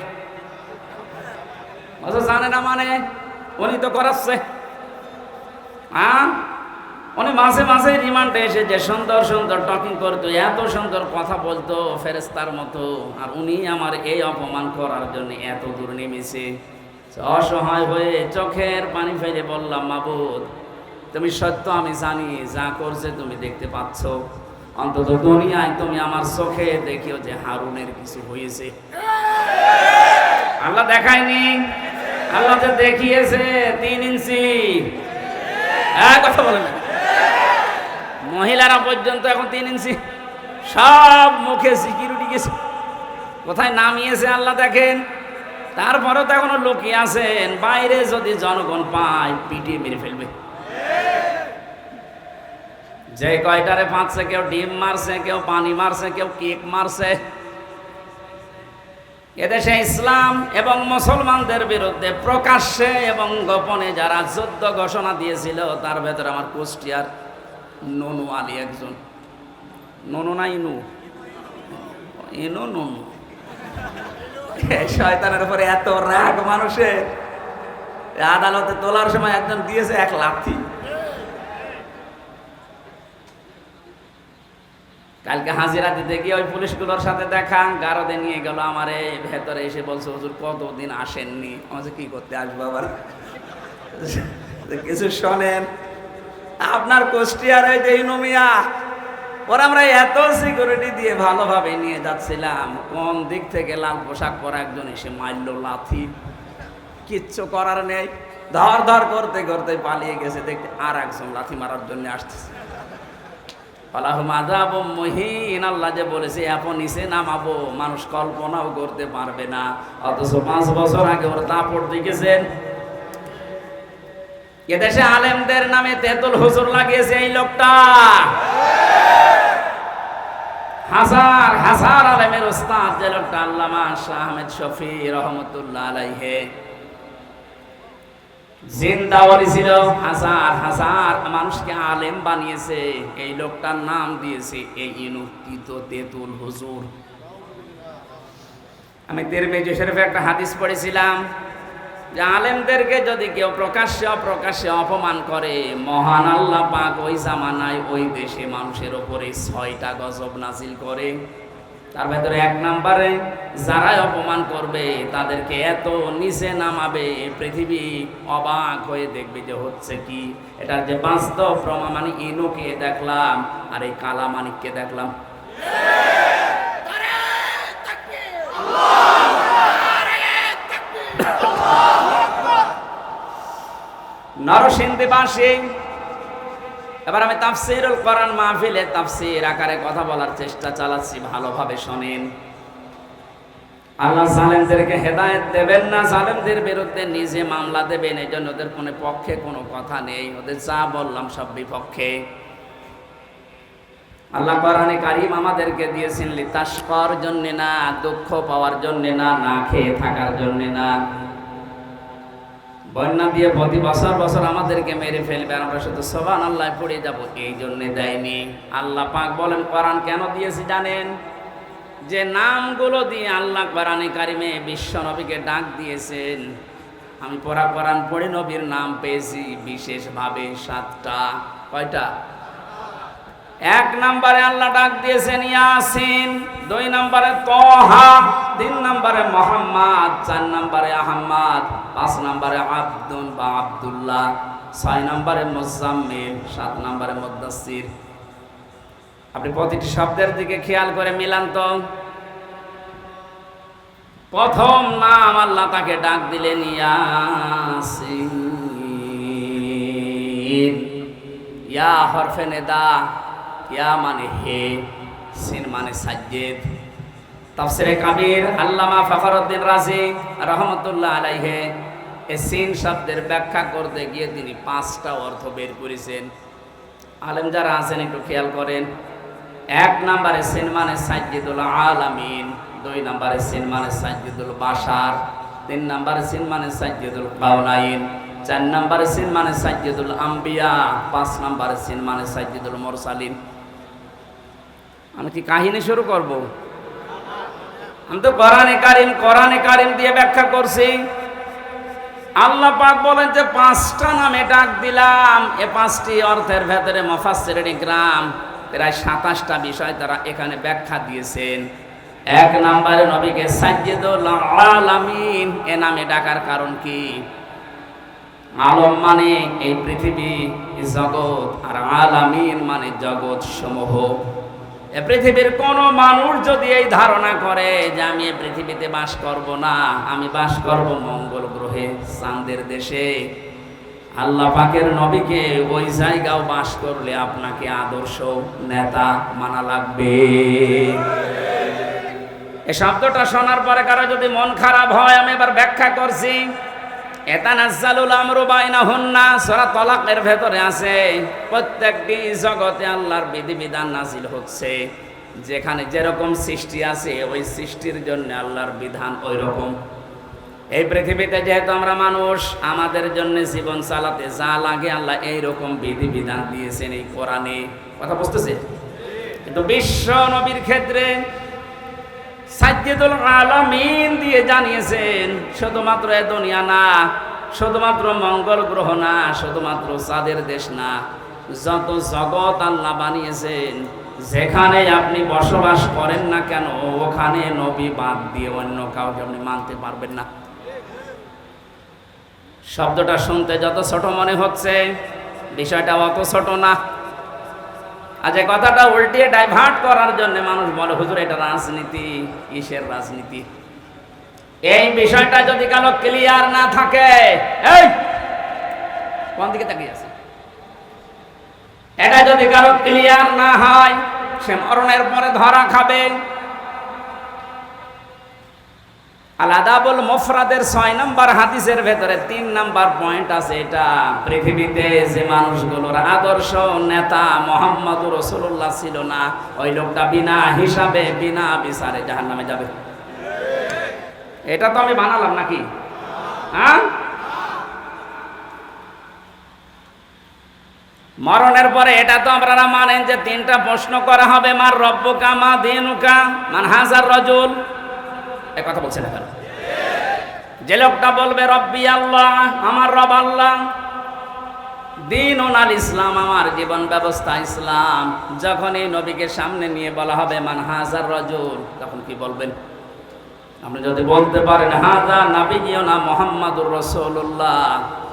জানে না, মানে উনি তো করাচ্ছে। হ্যাঁ, উনি মাঝে মাঝে রিমান্ডে এসে যে সুন্দর সুন্দর টকিং করতো, এত সুন্দর কথা বলতো ফেরেস্তার মতো, আর উনি আমার এই অপমান করার জন্য এত দূর নেমেছে। অসহায় হয়ে চোখের পানি ফেলে বললাম, মাবুদ তুমি সত্য, আমি জানি যা করছে তুমি দেখতে পাচ্ছ, অন্তত দুনিয়ায় তুমি আমার চোখে দেখিও যে হারুনের কিছু হয়েছে। আল্লাহ দেখায়নি, আল্লাহ যে দেখিয়েছে 3 ইঞ্চি। কথা বলে না, মহিলারা পর্যন্ত এখন 3 ইঞ্চি, সব মুখে সিকিউরিটি গেছে, কোথায় নামিয়েছে আল্লাহ দেখেন। তারপরে তো এখনো লুকিয়ে আছেন, বাইরে যদি জনগণ পায় পিটিয়ে মেরে ফেলবে। যে কয়টারে পাচ্ছে, কেউ ডিম মারছে, কেউ পানি মারছে, কেউ কেক মারছে। এদেশে ইসলাম এবং মুসলমানদের বিরুদ্ধে প্রকাশ্যে এবং গোপনে যারা যুদ্ধ ঘোষণা দিয়েছিল, তার ভেতরে আমার কুষ্টিয়ার ননু আলী একজন। ননু না ইনু, ইনু ননু। শয়তানের উপরে এত রাগ মানুষের, আদালতে তোলার সময় একজন দিয়েছে 1 লাথি। কালকে হাজিরা দিতে গিয়ে ওই পুলিশগুলোর সাথে দেখা, গারদে নিয়ে গেল আমারে, ভেতরে এসে বলছে হুজুর কতদিন আসেননি। আমাকে কি করতে আসবো আবার, কিছু শোনেন। আপনার কুষ্টিয়ার ওই যে ইনুমিয়া, ওরা আমরা এত সিকিউরিটি দিয়ে ভালোভাবে নিয়ে যাচ্ছিলাম, কোন দিক থেকে লাল পোশাক পরা একজন এসে মারলো লাথি, কিচ্ছু করার নেই, ধর ধর করতে করতে পালিয়ে গেছে। দেখতে আর একজন লাথি মারার জন্য আসতেছে। আল্লাহ যে বলেছে এত নিচে নামাবো, মানুষ কল্পনাও করতে পারবে না। অথচ 5 বছর আগে ওরা দাপট দেখেছেন। এদেশে আলেমদের নামে তেতুল হুজুর লাগিয়েছে এই লোকটা। হাজার হাজার আলেমের উস্তাদ যে লোকটা, আল্লামা শাহ আহমেদ শফি রহমতুল্লাহ আলাইহি, জিন্দাওয়ালি ছিল, হাজার হাজার মানুষকে আলেম বানিয়েছে। এই লোকটার নাম দিয়েছে এই ইনুক্তিত তেতুল হুজুর। আমি তিরমিজি শরীফে একটা হাদিস পড়েছিলাম যে আলেমদেরকে যদি কেউ প্রকাশ্যে অপ্রকাশ্যে অপমান করে, মহান আল্লাহ পাক ওই জামানায় ওই দেশে মানুষের ওপরে 6টা গজব নাজিল করে। তার ভেতরে 1 নম্বরে যারাই অপমান করবে তাদেরকে এত নিচে নামাবে, পৃথিবী অবাক হয়ে দেখবে যে হচ্ছে কি। এটার যে বাস্তব প্রমাণ, মানে ইনুকে দেখলাম আর এই কালামানিককে দেখলাম। নরসিংদীবাসী, এবার আমি তাফসীরুল কোরআন মাহফিলে তাফসীর আকারে কথা বলার চেষ্টা চালাচ্ছি, ভালোভাবে শোনেন। আল্লাহ জালেমদেরকে হেদায়েত দেবেন না, জালেমদের বিরুদ্ধে নিজে মামলা দেবেন। এই জন্য ওদের কোনো পক্ষে কোনো কথা নেই, ওদের যা বললাম সব বিপক্ষে। আল্লাহ কোরআনে কারীম আমাদেরকে দিয়েছেন লিতাশকার জন্য না, দুঃখ পাওয়ার জন্য না, না খেয়ে থাকার জন্য না। বন্যা দিয়ে প্রতি বছর বছর আমাদেরকে মেরে ফেলবে আর আমরা শুধু সুবহানাল্লাহ পড়ে যাব, এই জন্য দেয়নি। আল্লাহ পাক বলেন কোরআন কেন দিয়েছি জানেন? যে নামগুলো দিয়ে আল্লাহ কোরআনে কারিমে বিশ্ব নবীকে ডাক দিয়েছেন। আমি কোরআন পড়ে নবীর নাম পেয়েছি বিশেষভাবে 7টা। কয়টা? 1 নম্বরে আল্লাহ ডাক দিয়েছেন ইয়াসিন, 2 নম্বরে তহা, 3 নম্বরে মোহাম্মদ, 4 নম্বরে আহমদ, 5 নম্বরে আব্দুল বা আব্দুল্লাহ, 6 নম্বরে মুজাম্মিল, 7 নম্বরে মুদাসসির। আপনি প্রতিটি শব্দের দিকে খেয়াল করে মিলান তো। প্রথম নাম আল্লাহ তাকে ডাক দিলেন ইয়াসিন। ইয়া হরফে নেদা, ইয়া মানে হে, সিন মানে সাজ্জেদ। তাফসিরে কাবীর আল্লামা ফখরুদ্দিন রাজি রহমতুল্লাহ আলাইহি এই সিন শব্দের ব্যাখ্যা করতে গিয়ে তিনি 5টা অর্থ বের করেছেন। আলেম যারা আছেন একটু খেয়াল করেন। 1 নম্বরে সিন মানে সাইয়্যিদুল আলামিন, 2 নম্বরে সিন মানে সাইয়্যিদুল বাশার, 3 নম্বরে সিন মানে সাইয়্যিদুল কাউনাইন, 4 নম্বরে সিন মানে সাইয়্যিদুল আম্বিয়া, 5 নম্বরে সিন মানে সাইয়্যিদুল মুরসালিন। আমি কি কাহিনী শুরু করব? আমি তো কোরআনে কারিম দিয়ে ব্যাখ্যা করছি। আল্লাহ পাক বলেন যে 5টা নামে ডাক দিলাম। এই 5টি অর্থের ভেতরে মুফাসসিরিন ইকরাম প্রায় 27টা বিষয় তারা এখানে ব্যাখ্যা দিয়েছেন। 1 নম্বরে নবীকে সাইয়্যিদুল আলামিন এ নামে ডাকার কারণ কি? আলম মানে এই পৃথিবী, এই জগৎ, আর আলামিন মানে জগৎ সমূহ। এ পৃথিবীর কোন মানুষ যদি এই ধারণা করে যে আমি এই পৃথিবীতে বাস করব না, আমি বাস করব মঙ্গল গ্রহে, চাঁদের দেশে, আল্লাহ পাকের নবীকে ওই জায়গাও বাস করলে আপনাকে আদর্শ নেতা মানা লাগবে। এই শব্দটা শোনার পরে কারো যদি মন খারাপ হয়, আমি এবার ব্যাখ্যা করছি। এতানাজ্জালুল আমরু বাইনাহুন্না, সূরা তালাকের ভেতরে আছে প্রত্যেকটি জগতে আল্লাহর বিধিবিধান নাজিল হচ্ছে। যেখানে যেরকম সৃষ্টি আছে ওই সৃষ্টির জন্য আল্লাহর বিধান ওই রকম। এই পৃথিবীতে যেহেতু আমরা মানুষ, আমাদের জন্য জীবন চালাতে যা লাগে আল্লাহ এইরকম বিধিবিধান দিয়েছেন এই কোরআনে। কথা বুঝতেছে? কিন্তু বিশ্ব নবীর ক্ষেত্রে সাইয়্যিদুল আলামিন দিয়ে জানিয়েছেন শুধুমাত্র এ দুনিয়া না, শুধুমাত্র মঙ্গল গ্রহ না, শুধুমাত্র চাঁদের দেশ না, যত জগৎ আল্লাহ বানিয়েছেন যেখানে আপনি বসবাস করেন না কেন ওখানে নবী বাদ দিয়ে অন্য কাউকে আপনি মানতে পারবেন না। শব্দটা শুনতে যত ছোট মনে হচ্ছে বিষয়টা অত ছোট না। আজ এই কথাটা উল্টিয়ে ডাইভার্ট করার জন্য মানুষ বলে হুজুর এটা রাজনীতি। কিসের রাজনীতি? এই বিষয়টা যদি কারো ক্লিয়ার না থাকে, এই কোন দিকে তাকিয়ে আছে, এটা যদি কারো ক্লিয়ার না হয় সে মরণের পরে ধরা খাবে। আল আদাবুল মুফরাদের 6 নম্বর হাদিসের ভেতরে 3 নম্বর পয়েন্ট আছে। এটা পৃথিবীতে যে মানুষগুলোর আদর্শ নেতা মুহাম্মদুর রাসূলুল্লাহ ছিল না, ওই লোকটা বিনা হিসাবে বিনা বিচারে জাহান্নামে যাবে। এটা তো আমি বানালাম নাকি? হ্যাঁ, মরণের পরে এটা তো আপনারা মানেন যে 3টা প্রশ্ন করা হবে। মার রব্বুকা, মা দীনুকা, মান হাজার রাজুল। এই কথা বলছেন এখন। যে লোকটা বলবে রব্বি আল্লাহ, আমার রব আল্লাহ, দীনুন আল ইসলাম, আমার জীবন ব্যবস্থা ইসলাম, যখন এই নবীকে সামনে নিয়ে বলা হবে মান হাজার রাজুল, তখন কি বলবেন? আপনি যদি বলতে পারেন হাযা নাবিয়ুনা মুহাম্মাদুর রাসূলুল্লাহ,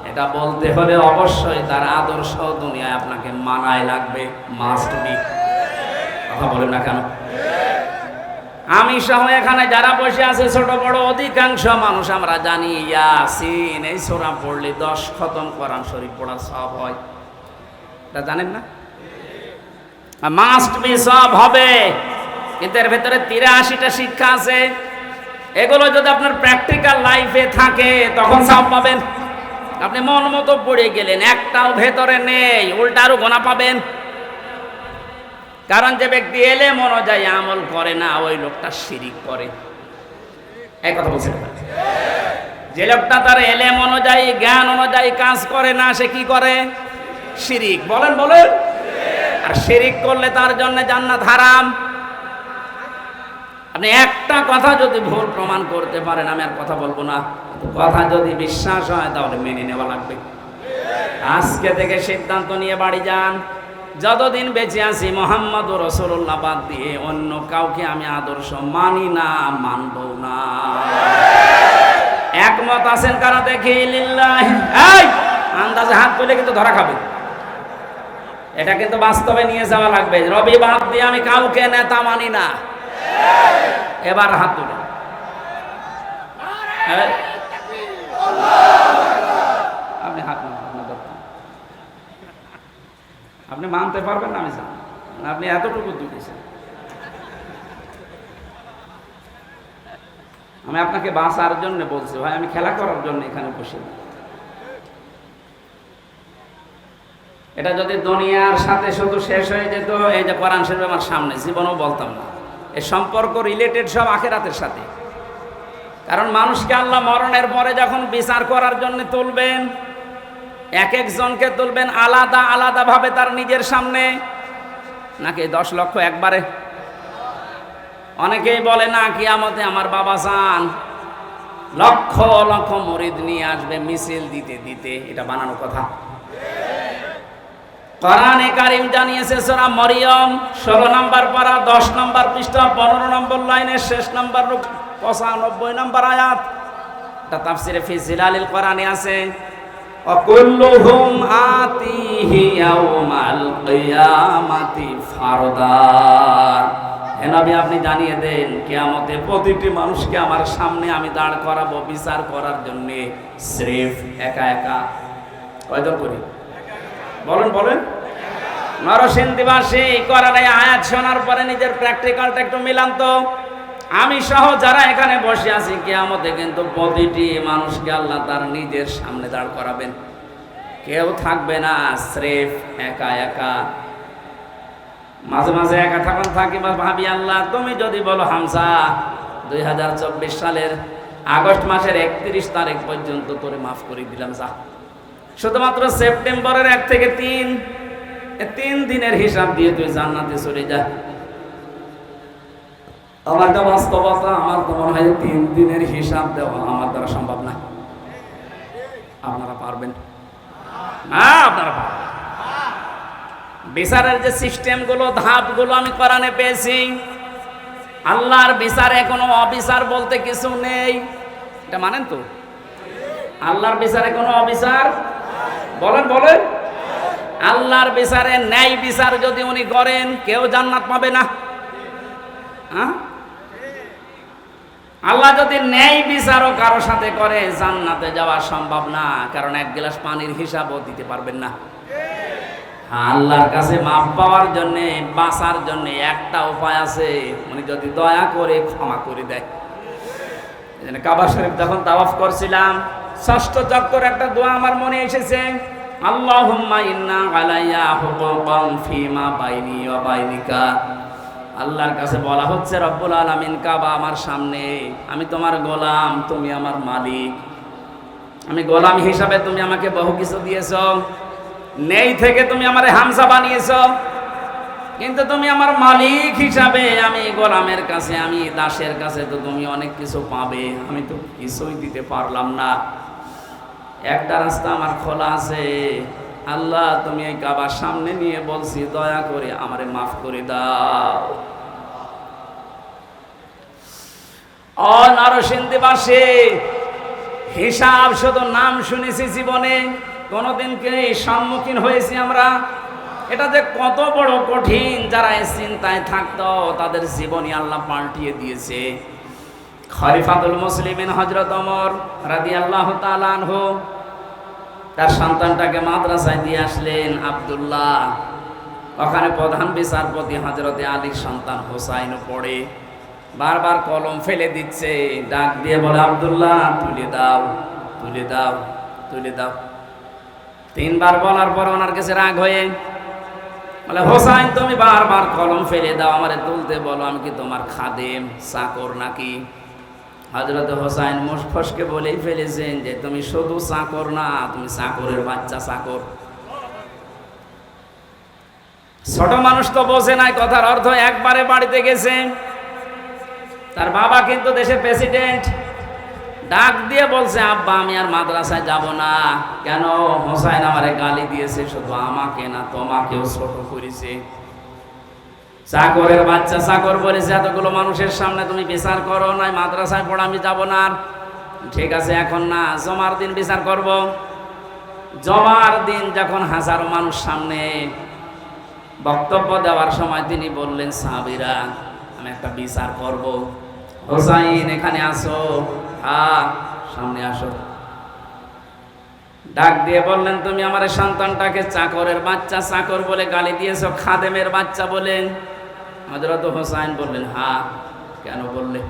এটা বলতে হলে অবশ্যই তার আদর্শ দুনিয়ায় আপনাকে মানায় লাগবে, মাস্ট বি। কথা বলেন না কেন? আমি সহ এখানে যারা বসে আছে ছোট বড় অধিকাংশ মানুষ আমরা জানি ইয়াসিন এই সূরা পড়লে 10 খতম কোরআন শরীফ পড়া সওয়াব হয়। এটা জানেন না? মাস্ট বি সওয়াব হবে, কিন্তু এর ভিতরে 83টা শিক্ষা আছে। এগুলো যদি আপনার প্র্যাকটিক্যাল লাইফে থাকে তখন সওয়াব পাবেন। আপনি মন মতো পড়ে গেলেন, একটাও ভেতরে নেই, উল্টা আরো গোনা পাবেন। কারণ যে ব্যক্তি এলেম অনুযায়ী আমল করে না ওই লোকটা শিরিক করে। এই কথা বলছেন? যে লোকটা তার এলেম অনুযায়ী জ্ঞান অনুযায়ী কাজ করে না সে কি করে? শিরিক। বলেন বলেন। আর শিরিক করলে তার জন্য জান্নাত হারাম। আপনি একটা কথা যদি ভুল প্রমাণ করতে পারেন, আমি আর কথা বলবো না, কথা যদি বিশ্বাস হয় তাহলে মেনে নেওয়া লাগবে। আজকে থেকে সিদ্ধান্ত নিয়ে বাড়ি যান, যতদিন বেঁচে আছি মুহাম্মদুর রাসূলুল্লাহ বাদ দিয়ে অন্য কাউকে আমি আদর্শ মানি না, মানব না। একমত আছেন কারা দেখি? লিল্লাহি। এই আন্দাজে হাত তুলে কিন্তু ধরা খাবে। এটা কিন্তু বাস্তবে নিয়ে যাওয়া লাগবে। রবি বাদ দিয়ে আমি কাউকে নেতা মানি না। এবার হাত তুলে আপনি হাত আপনি মানতে পারবেন না, আমি জানি। আপনি এতটুকু দুটেছেন। আমি আপনাকে বাঁচার জন্য বলছি ভাই, আমি খেলা করার জন্য এখানে বসে। এটা যদি দুনিয়ার সাথে শুধু শেষ হয়ে যেত, এই যে কোরআন শরীফ আমার সামনে, জীবনও বলতাম না। এই সম্পর্ক রিলেটেড সব আখিরাতের সাথে। কারণ মানুষকে আল্লাহ মরণের পরে যখন বিচার করার জন্য তুলবেন, এক একজনকে তুলবেন আলাদা আলাদা ভাবে তার নিজের সামনে, নাকি 10 লক্ষ একবারে? অনেকেই বলে না কিয়ামতে আমার বাবা যান লক্ষ লক্ষ মুরিদ নিয়ে আসবে মিছিল দিতে দিতে, এটা বানানো কথা। কোরআনে কারীম জানিয়েছে সূরা মরিয়ম 16 নম্বর পারা 10 নম্বর পৃষ্ঠা 15 নম্বর লাইনের শেষ নম্বর 95 নম্বর আয়াত। এটা তাফসিরে ফি জিলালিল কোরআনে আছে, ওয়াকুল্লুহুম আতিহি ইয়াউমাল কিয়ামাতি ফারদা। হে নবী, আপনি জানিয়ে দেন কিয়ামতে প্রতিটি মানুষকে আমার সামনে আমি দাঁড় করাবো বিচার করার জন্য, স্রেফ একা একা। কয়দল করি বলেন বলেন। নরসিংদীবাসী কোরআনের আয়াত শোনার পরে নিজের প্র্যাকটিক্যালটা একটু মিলান তো। আমি সহ যারা এখানে বসে আছি, কিয়ামতে কিন্তু প্রতিটি মানুষকে আল্লাহ তার নিজের সামনে দাঁড় করাবেন, কেউ থাকবে না, স্রেফ একা একা। মাঝে মাঝে একা থাকুন থাকি বা ভাবি আল্লাহ তুমি যদি বলো হামজা 2024 সালের আগস্ট মাসের 31 তারিখ পর্যন্ত তোরে মাফ করে দিলাম, যা শুধুমাত্র সেপ্টেম্বরের 1 থেকে 3 দিনের হিসাব দিয়ে তুই জান্নাতে চলে যা। আমার তো বাস্তবতা, আমার তো মনে হয় 3 দিনের হিসাব দেওয়া আমার দ্বারা সম্ভব না। আপনারা পারবেন না? আপনারা পারবেন? বিচারের যে সিস্টেমগুলো, ধাপগুলো আমি কোরআনে পেয়েছি। আল্লাহর বিচারে কোনো অবিচার বলতে কিছু নেই, এটা মানেন তো? আল্লাহর বিচারে কোনো অবিচার বলেন বলেন। আল্লাহর বিচারে ন্যায় বিচার যদি উনি করেন, কেউ জান্নাত পাবে না। আল্লাহ যদি ন্যায় বিচারও কারো সাথে করে, জান্নাতে যাওয়া সম্ভব না, কারণ 1 গ্লাস পানির হিসাবও দিতে পারবেন না। আল্লাহর কাছে মাপ পাওয়ার জন্য, বাঁচার জন্য একটা উপায় আছে, উনি যদি দয়া করে ক্ষমা করে দেয়। কাবা শরীফ যখন তাওয়াফ করছিলাম, 6ষ্ঠ চক্কর একটা দোয়া আমার মনে এসেছে, আল্লাহুম্মা ইন্না আলাইয়া হুকুকান ফিমা বাইনি ওয়া বাইনিকা। আল্লাহর কাছে বলা হচ্ছে, রব্বুল আলামিন কাবা আমার সামনে, আমি তোমার গোলাম, তুমি আমার মালিক। আমি গোলাম হিসাবে তুমি আমাকে বহু কিছু দিয়েছো, নেই থেকে তুমি আমারে হামজা বানিয়েছো, কিন্তু তুমি আমার মালিক হিসাবে আমি গোলামের কাছে, আমি দাসের কাছে তো তুমি অনেক কিছু পাবে, আমি তো কিছুই দিতে পারলাম না। একটা রাস্তা আমার খোলা আছে, আল্লাহ তুমি এই কাবার সামনে নিয়ে বলছি, দয়া করে আমারে মাফ করে দাও। ও নরসিংদীবাসী, হিসাব শুধু নাম শুনেছি, জীবনে কোনোদিন কি সম্মুখীন হয়েছি আমরা? এটা যে কত বড় কঠিন, যারা এই চিন্তায় থাকতো তাদের জীবনী আল্লাহ পাল্টিয়ে দিয়েছে। খলিফাতুল মুসলিমিন হযরত ওমর রাদিয়াল্লাহু তাআলা আনহু তার সন্তানটাকে মাদ্রাসায় দিয়ে আসলেন, আব্দুল্লাহ। ওখানে প্রধান বিচারপতি হযরতে আলীর সন্তান হোসাইনও পড়ে, বারবার কলম ফেলে দিচ্ছে, ডাক দিয়ে বলে, আব্দুল্লাহ তুলে দাও, তুলে দাও, তুলে দাও। 3 বার বলার পর ওনার কাছে রাগ হয়ে বলে, হোসাইন তুমি বারবার কলম ফেলে দাও, আমারে তুলতে বলো, আমি কি তোমার খাদেম চাকর নাকি? হযরত হোসাইন মুশফসকে বলেই ফেলেছেন যে তুমি শুধু চাকর না, তুমি চাকরের বাচ্চা চাকর। ছোট মানুষ তো বোঝে নাই কথার অর্থ। একবারে বাড়িতে গেছে, তার বাবা কিন্তু দেশের প্রেসিডেন্ট, ডাক দিয়ে বলছে, আব্বা আমি আর মাদ্রাসায় যাব না। কেন? হোসাইন আমারে গালি দিয়েছে, শুধু আমাকে না তোমাকেও ছোট করেছে। চাকরের বাচ্চা চাকর বলেছে, এতগুলো মানুষের সামনে তুমি বিচার করো নাই, মাদ্রাসায় পড়া আমি যাব না। ঠিক আছে, এখন না, জমার দিন বিচার করব। জমার দিন যখন হাজারো মানুষ সামনে বক্তব্য দেওয়ার সময় তিনি বললেন, সাহাবীরা আমি একটা বিচার করব, হোসাইন এখানে আসো, হ্যাঁ সামনে আসো। ডাক দিয়ে বললেন, তুমি আমার সন্তানটাকে চাকরের বাচ্চা চাকর বলে গালি দিয়েছো, খাদেমের বাচ্চা বলেন। হযরত হোসাইন বললেন, হ্যাঁ। কেন বললে?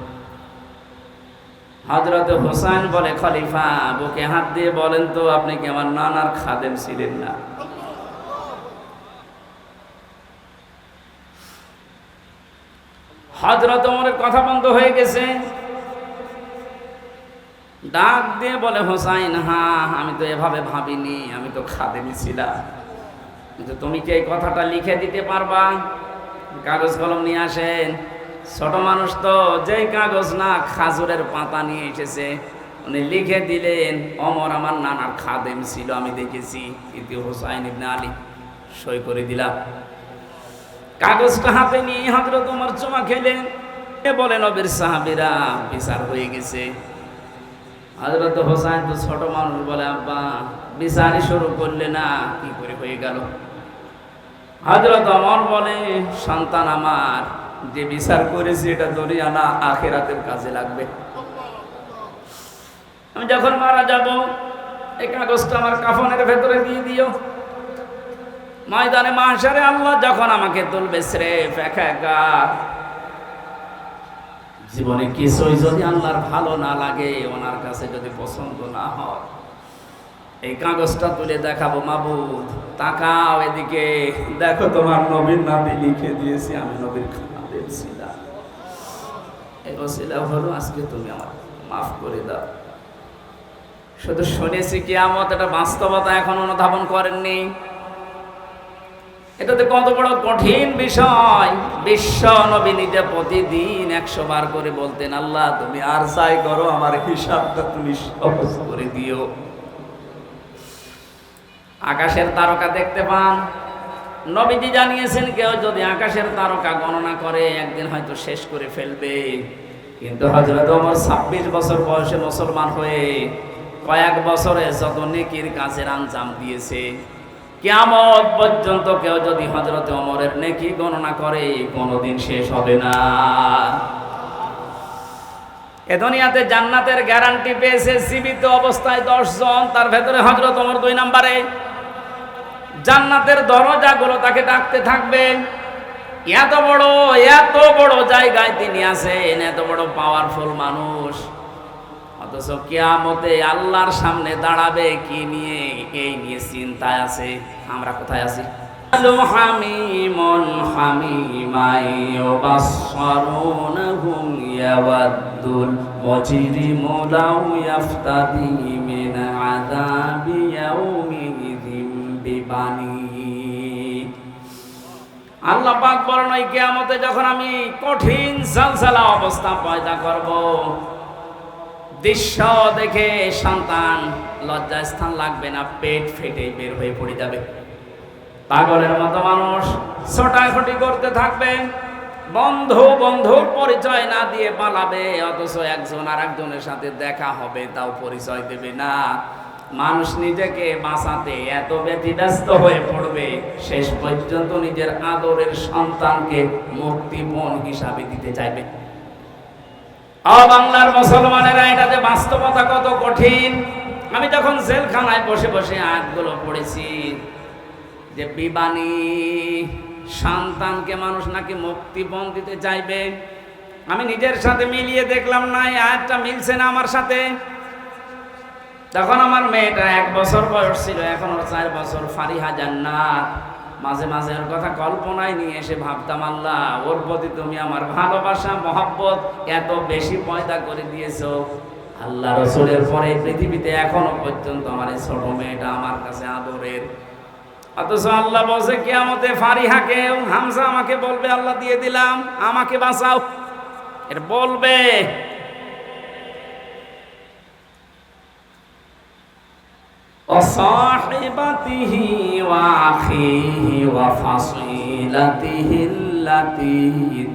হযরত হোসেন বলে, খলিফা বুকে হাত দিয়ে বলেন তো, আপনি কি আমার নানার খাদেম ছিলেন না? হযরত ওমরের কথা বন্ধ হয়ে গেছে। ডাক দিয়ে বলে, হোসাইন, হ্যাঁ আমি তো এভাবে ভাবিনি, আমি তো খাদেমই ছিলাম। কিন্তু তুমি কি এই কথাটা লিখে দিতে পারবা? কাগজ কলম নিয়ে আসেন। ছোট মানুষ তো, যেই কাগজ না খাজুরের পাতা নিয়ে এসেছে, উনি লিখে দিলেন, ওমর আমার নানার খাদেম ছিল, আমি দেখেছি। কিন্তু হোসাইন ইবনে আলী সই করে দিলাম। কাগজটা হাতে নিয়ে হযরত ওমর চুমা খেলেন। বলে, নবীর সাহাবীরা, বিচার হয়ে গেছে। হযরত হোসেন তো ছোট মানুষ, বলে, আব্বা বিচারই শুরু করলে না, কি করে হয়ে গেল? হযরত ওমর বলে, সন্তান আমার, যে বিচার করেছি এটা দুনিয়া না আখিরাতের কাজে লাগবে। আমি যখন মারা যাব, এই কাগজটা আমার কাফনের ভেতরে দিয়ে দিও। ময়দানে মাহশারে আল্লাহ যখন আমাকে তুলবে স্রেফ একা একা, জীবনে কিছুই যদি আল্লাহর ভালো না লাগে, ওনার কাছে যদি পছন্দ না হয়, এই কাগজটা তুলে দেখাবো, মাবুদ তাকাও এদিকে, দেখো তোমার নবীর নামে লিখে দিয়েছি, আমি নবীর খাদেম ছিলাম। এই ওসিলা হলো আজকে তুমি আমার মাফ করে দাও। শুধু শুনেছি কিয়ামত, এটা বাস্তবতা এখন অনুধাবন করেননি। এটাতে কত বড় কঠিন বিষয়। বিশ্ব নবী নিজে প্রতিদিন 100 বার করে বলতেন, আল্লাহ তুমি আর যাই করো, আমার হিসাবটা তুমি সহজ করে দিও। আকাশের তারকা দেখতে পান, নবীজি জানিয়েছেন, কেউ যদি আকাশের তারকা গণনা করে একদিন হয়তো শেষ করে ফেলবে। কিন্তু হযরত ওমর 26 বছর বয়সে মুসলমান হয়ে কয়েক বছরে যত নেকির কাজের আঞ্জাম দিয়েছে, কিয়ামত পর্যন্ত কেউ যদি হযরত ওমরের নেকি গণনা করে কোনোদিন শেষ হবে না। এ দুনিয়াতে জান্নাতের গ্যারান্টি পেয়েছে জীবিত অবস্থায় 10 জন, তার ভেতরে হযরত ওমর 2 নম্বরে। জান্নাতের দরজাগুলো তাকে ডাকতে থাকবে। এত বড় জায়গায় তিনি আছেন, এত বড় পাওয়ারফুল মানুষ, অথচ কিয়ামতে আল্লাহর সামনে দাঁড়াবে কি নিয়ে, এই নিয়ে চিন্তায় আছে। আমরা কোথায় আছি? হামিমুন হামিমাই ইউবাসসারুনহুম ইয়াওয়াদ্দুল মুজরিমু লাউ ইয়াফতাদি মিন আযাবি ইয়াউমিযিন বিবানি। আল্লাহ পাক বলেন, ওই কিয়ামতে যখন আমি কঠিন জালজালা অবস্থা পয়দা করব, দৃশ্য দেখে সন্তান লজ্জা স্থান লাগবে না, পেট ফেটে বের হয়ে পড়ে যাবে। পাগলের মতো মানুষ ছোটাছুটি করতে থাকবে, বন্ধুর পরিচয় না দিয়ে পালাবে, অথচ একজন আর একজনের সাথে দেখা হবে তাও পরিচয় দেবে না। মানুষ নিজেকে বাঁচাতে এত ব্যতিব্যস্ত হয়ে পড়বে, শেষ পর্যন্ত নিজের আদরের সন্তানকে মুক্তিপণ হিসাবে দিতে চাইবে। বাংলার মুসলমানেরা, এটা যে বাস্তবতা কত কঠিন। আমি যখন জেলখানায় বসে বসে আয়াতগুলো পড়েছি, যে বিবানী সন্তানকে মানুষ নাকি মুক্তিপণ দিতে চাইবে, আমি নিজের সাথে মিলিয়ে দেখলাম না, এই আয়াতটা মিলছে না আমার সাথে। তখন আমার মেয়েটা 1 বছর বয়স ছিল, এখন ওর 4 বছর, ফারিহা জান্নাত। মাঝে মাঝে ওর কথা কল্পনায় নিয়ে এসে ভাবতাম, আল্লাহ ওর প্রতি তুমি আমার ভালোবাসা মহব্বত এত বেশি পয়দা করে দিয়েছো। আল্লাহ রাসূলের পরে পৃথিবীতে এখনো পর্যন্ত আমার এই ছোট মেয়েটা আমার কাছে আদরের। অথচ আল্লাহ বলছে কিয়ামতে ফারিহাকে, হামজা আমাকে বলবে, আল্লাহ দিয়ে দিলাম, আমাকে বাঁচাও, এর বলবে। وصاحبته وأخيه وفصيلته التي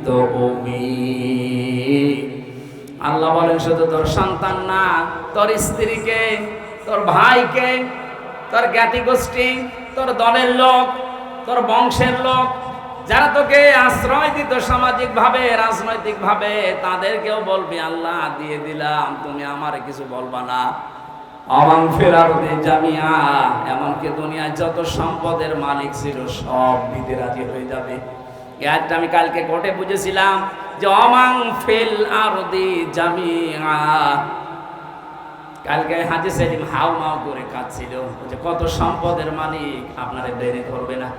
تؤويه। আল্লাহ বলেন, শুধু তোর সন্তান না, তোর স্ত্রীকে, তোর ভাইকে, তোর জ্ঞাতি গোষ্ঠী, তোর দলের লোক, তোর বংশের লোক, যারা তোকে আশ্রয় দিত সামাজিক ভাবে, রাজনৈতিক ভাবে, তাদেরকেও বলবি আল্লাহ দিয়ে দিলাম, তুমি আমারে কিছু বলবা না। আমান ফেরারতে জামিয়া, এমনকি দুনিয়ায় যত সম্পদের মালিক ছিল সব দিতে রাজি হয়ে যাবে। এটা আমি কালকে কোর্টে বুঝেছিলাম যে অমাং ফিল আরদি জামিয়া, কালকে হাজি সেলিম হাউ মাউ করে কাঁদছিল যে কত সম্পদের মালিক আপনারা বেরে করবে না,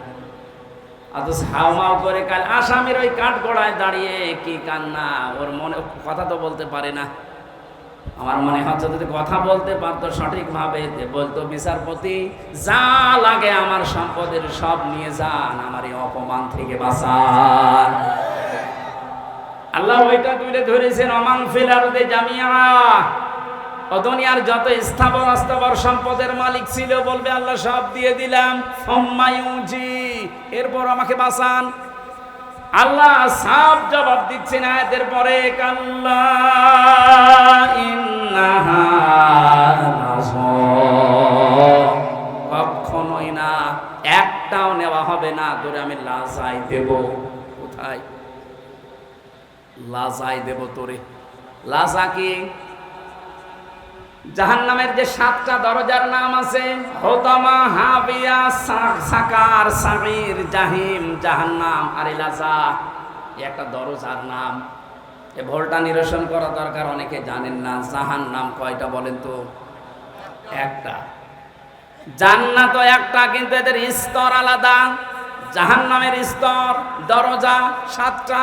অথচ হাউ মাউ করে কাল আসামির ওই কাঠগড়ায় দাঁড়িয়ে কি কান্না, ওর মনে কথা তো বলতে পারে না। আমার মনে হচ্ছে যদি কথা বলতে পারতো সঠিকভাবে বলতো, বিচারপতি যা লাগে আমার সম্পদের সব নিয়ে যান, আমার এই অপমান থেকে বাঁচান। আল্লাহ ওইটা তুলে ধরেছেন, অমান ফিল আরদি জামিআ, ও দুনিয়ার যত স্থাবর অস্থাবর সম্পদের মালিক ছিল বলবে আল্লাহ সব দিয়ে দিলাম, ফম্মায়ুজি, এরপর আমাকে বাঁচান। আল্লাহ সব জবাব দিচ্ছেন আয়াতের পরে, কাল্লা ইন্নাহা লাযা, কখনোই না, একটাও নেওয়া হবে না, তোরে আমি লাজাই দেব। কোথায় লাজাই দেব তোরে? লাজা কি? জাহান্নামের যে 7টা দরজার নাম আছে, হোতামা, হাবিয়া, সাকার, সামির, জাহিম, জাহান্নাম আর লাজা, একটা দরজার নাম। এই ভুলটা নিরসন করা দরকার, অনেকে জানেন না। জাহান্নাম কয়টা বলেন তো? একটা। জান্নাত একটা, কিন্তু এদের স্তর আলাদা। জাহান্নামের স্তর দরজা 7টা,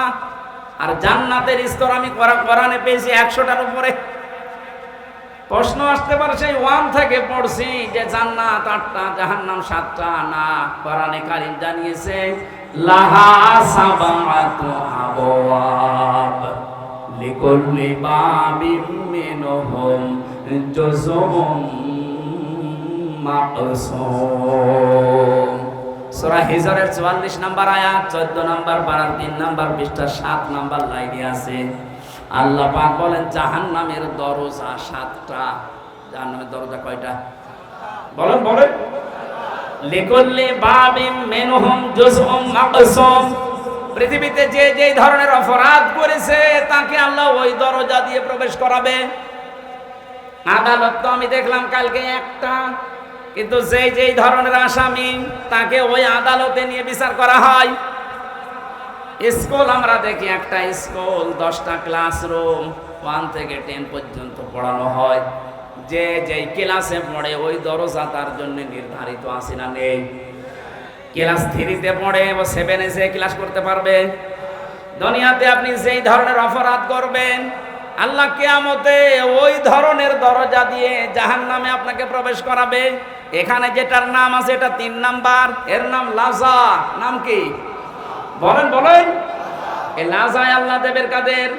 আর জান্নাতের স্তর আমি কোরআনে পেয়েছি 100টার উপরে। প্রশ্ন আসতে পারে সেই 1 থেকে পড়ছি যে জান্নাত 8টা জাহান্নাম 7টা, না, কোরআনে কারীম জানিয়েছে লাহা সাবাতু আবওয়াব লিকুল্লি বাবিম মিনহুম জুজুম মাকসুম। সূরা হিজরের 44 নম্বর আয়াত, 14 নম্বর পারার 3 নম্বর পৃষ্ঠা 7 নম্বর লাইনে আছে। আল্লাহ পাক বলেন জাহান্নামের দরজা 7টা। জাহান্নামের দরজা কয়টা বলেন? বলেন। লিকুল্লি বাবিম মিনহুম জুজউম মাকসুম। পৃথিবীতে যে যে ধরনের অপরাধ করেছে তাকে আল্লাহ ওই দরজা দিয়ে প্রবেশ করাবে। আদালত তো আমি দেখলাম কালকে একটা, কিন্তু যেই যেই ধরনের আসামি তাকে ওই আদালতে নিয়ে বিচার করা হয়। স্কুল আমরা দেখি, একটা স্কুল 10টা ক্লাসরুম, 1 থেকে 10 পর্যন্ত পড়ানো হয়। যে যেই ক্লাসে পড়ে ওই দরজা তার জন্য নির্ধারিত আছে না নেই? ক্লাস 3-তে পড়ে ও 7 এসে ক্লাস করতে পারবে? দুনিয়াতে আপনি যেই ধরনের অপরাধ করবেন আল্লাহ কিয়ামতে ওই ধরনের দরজা দিয়ে জাহান্নামে আপনাকে প্রবেশ করাবে। এখানে যেটার নাম আছে এটা 3 নাম্বার, এর নাম লাজা। নাম কি বলেন? বলেন। এই লাজায় আল্লাহ দেবের কাদের?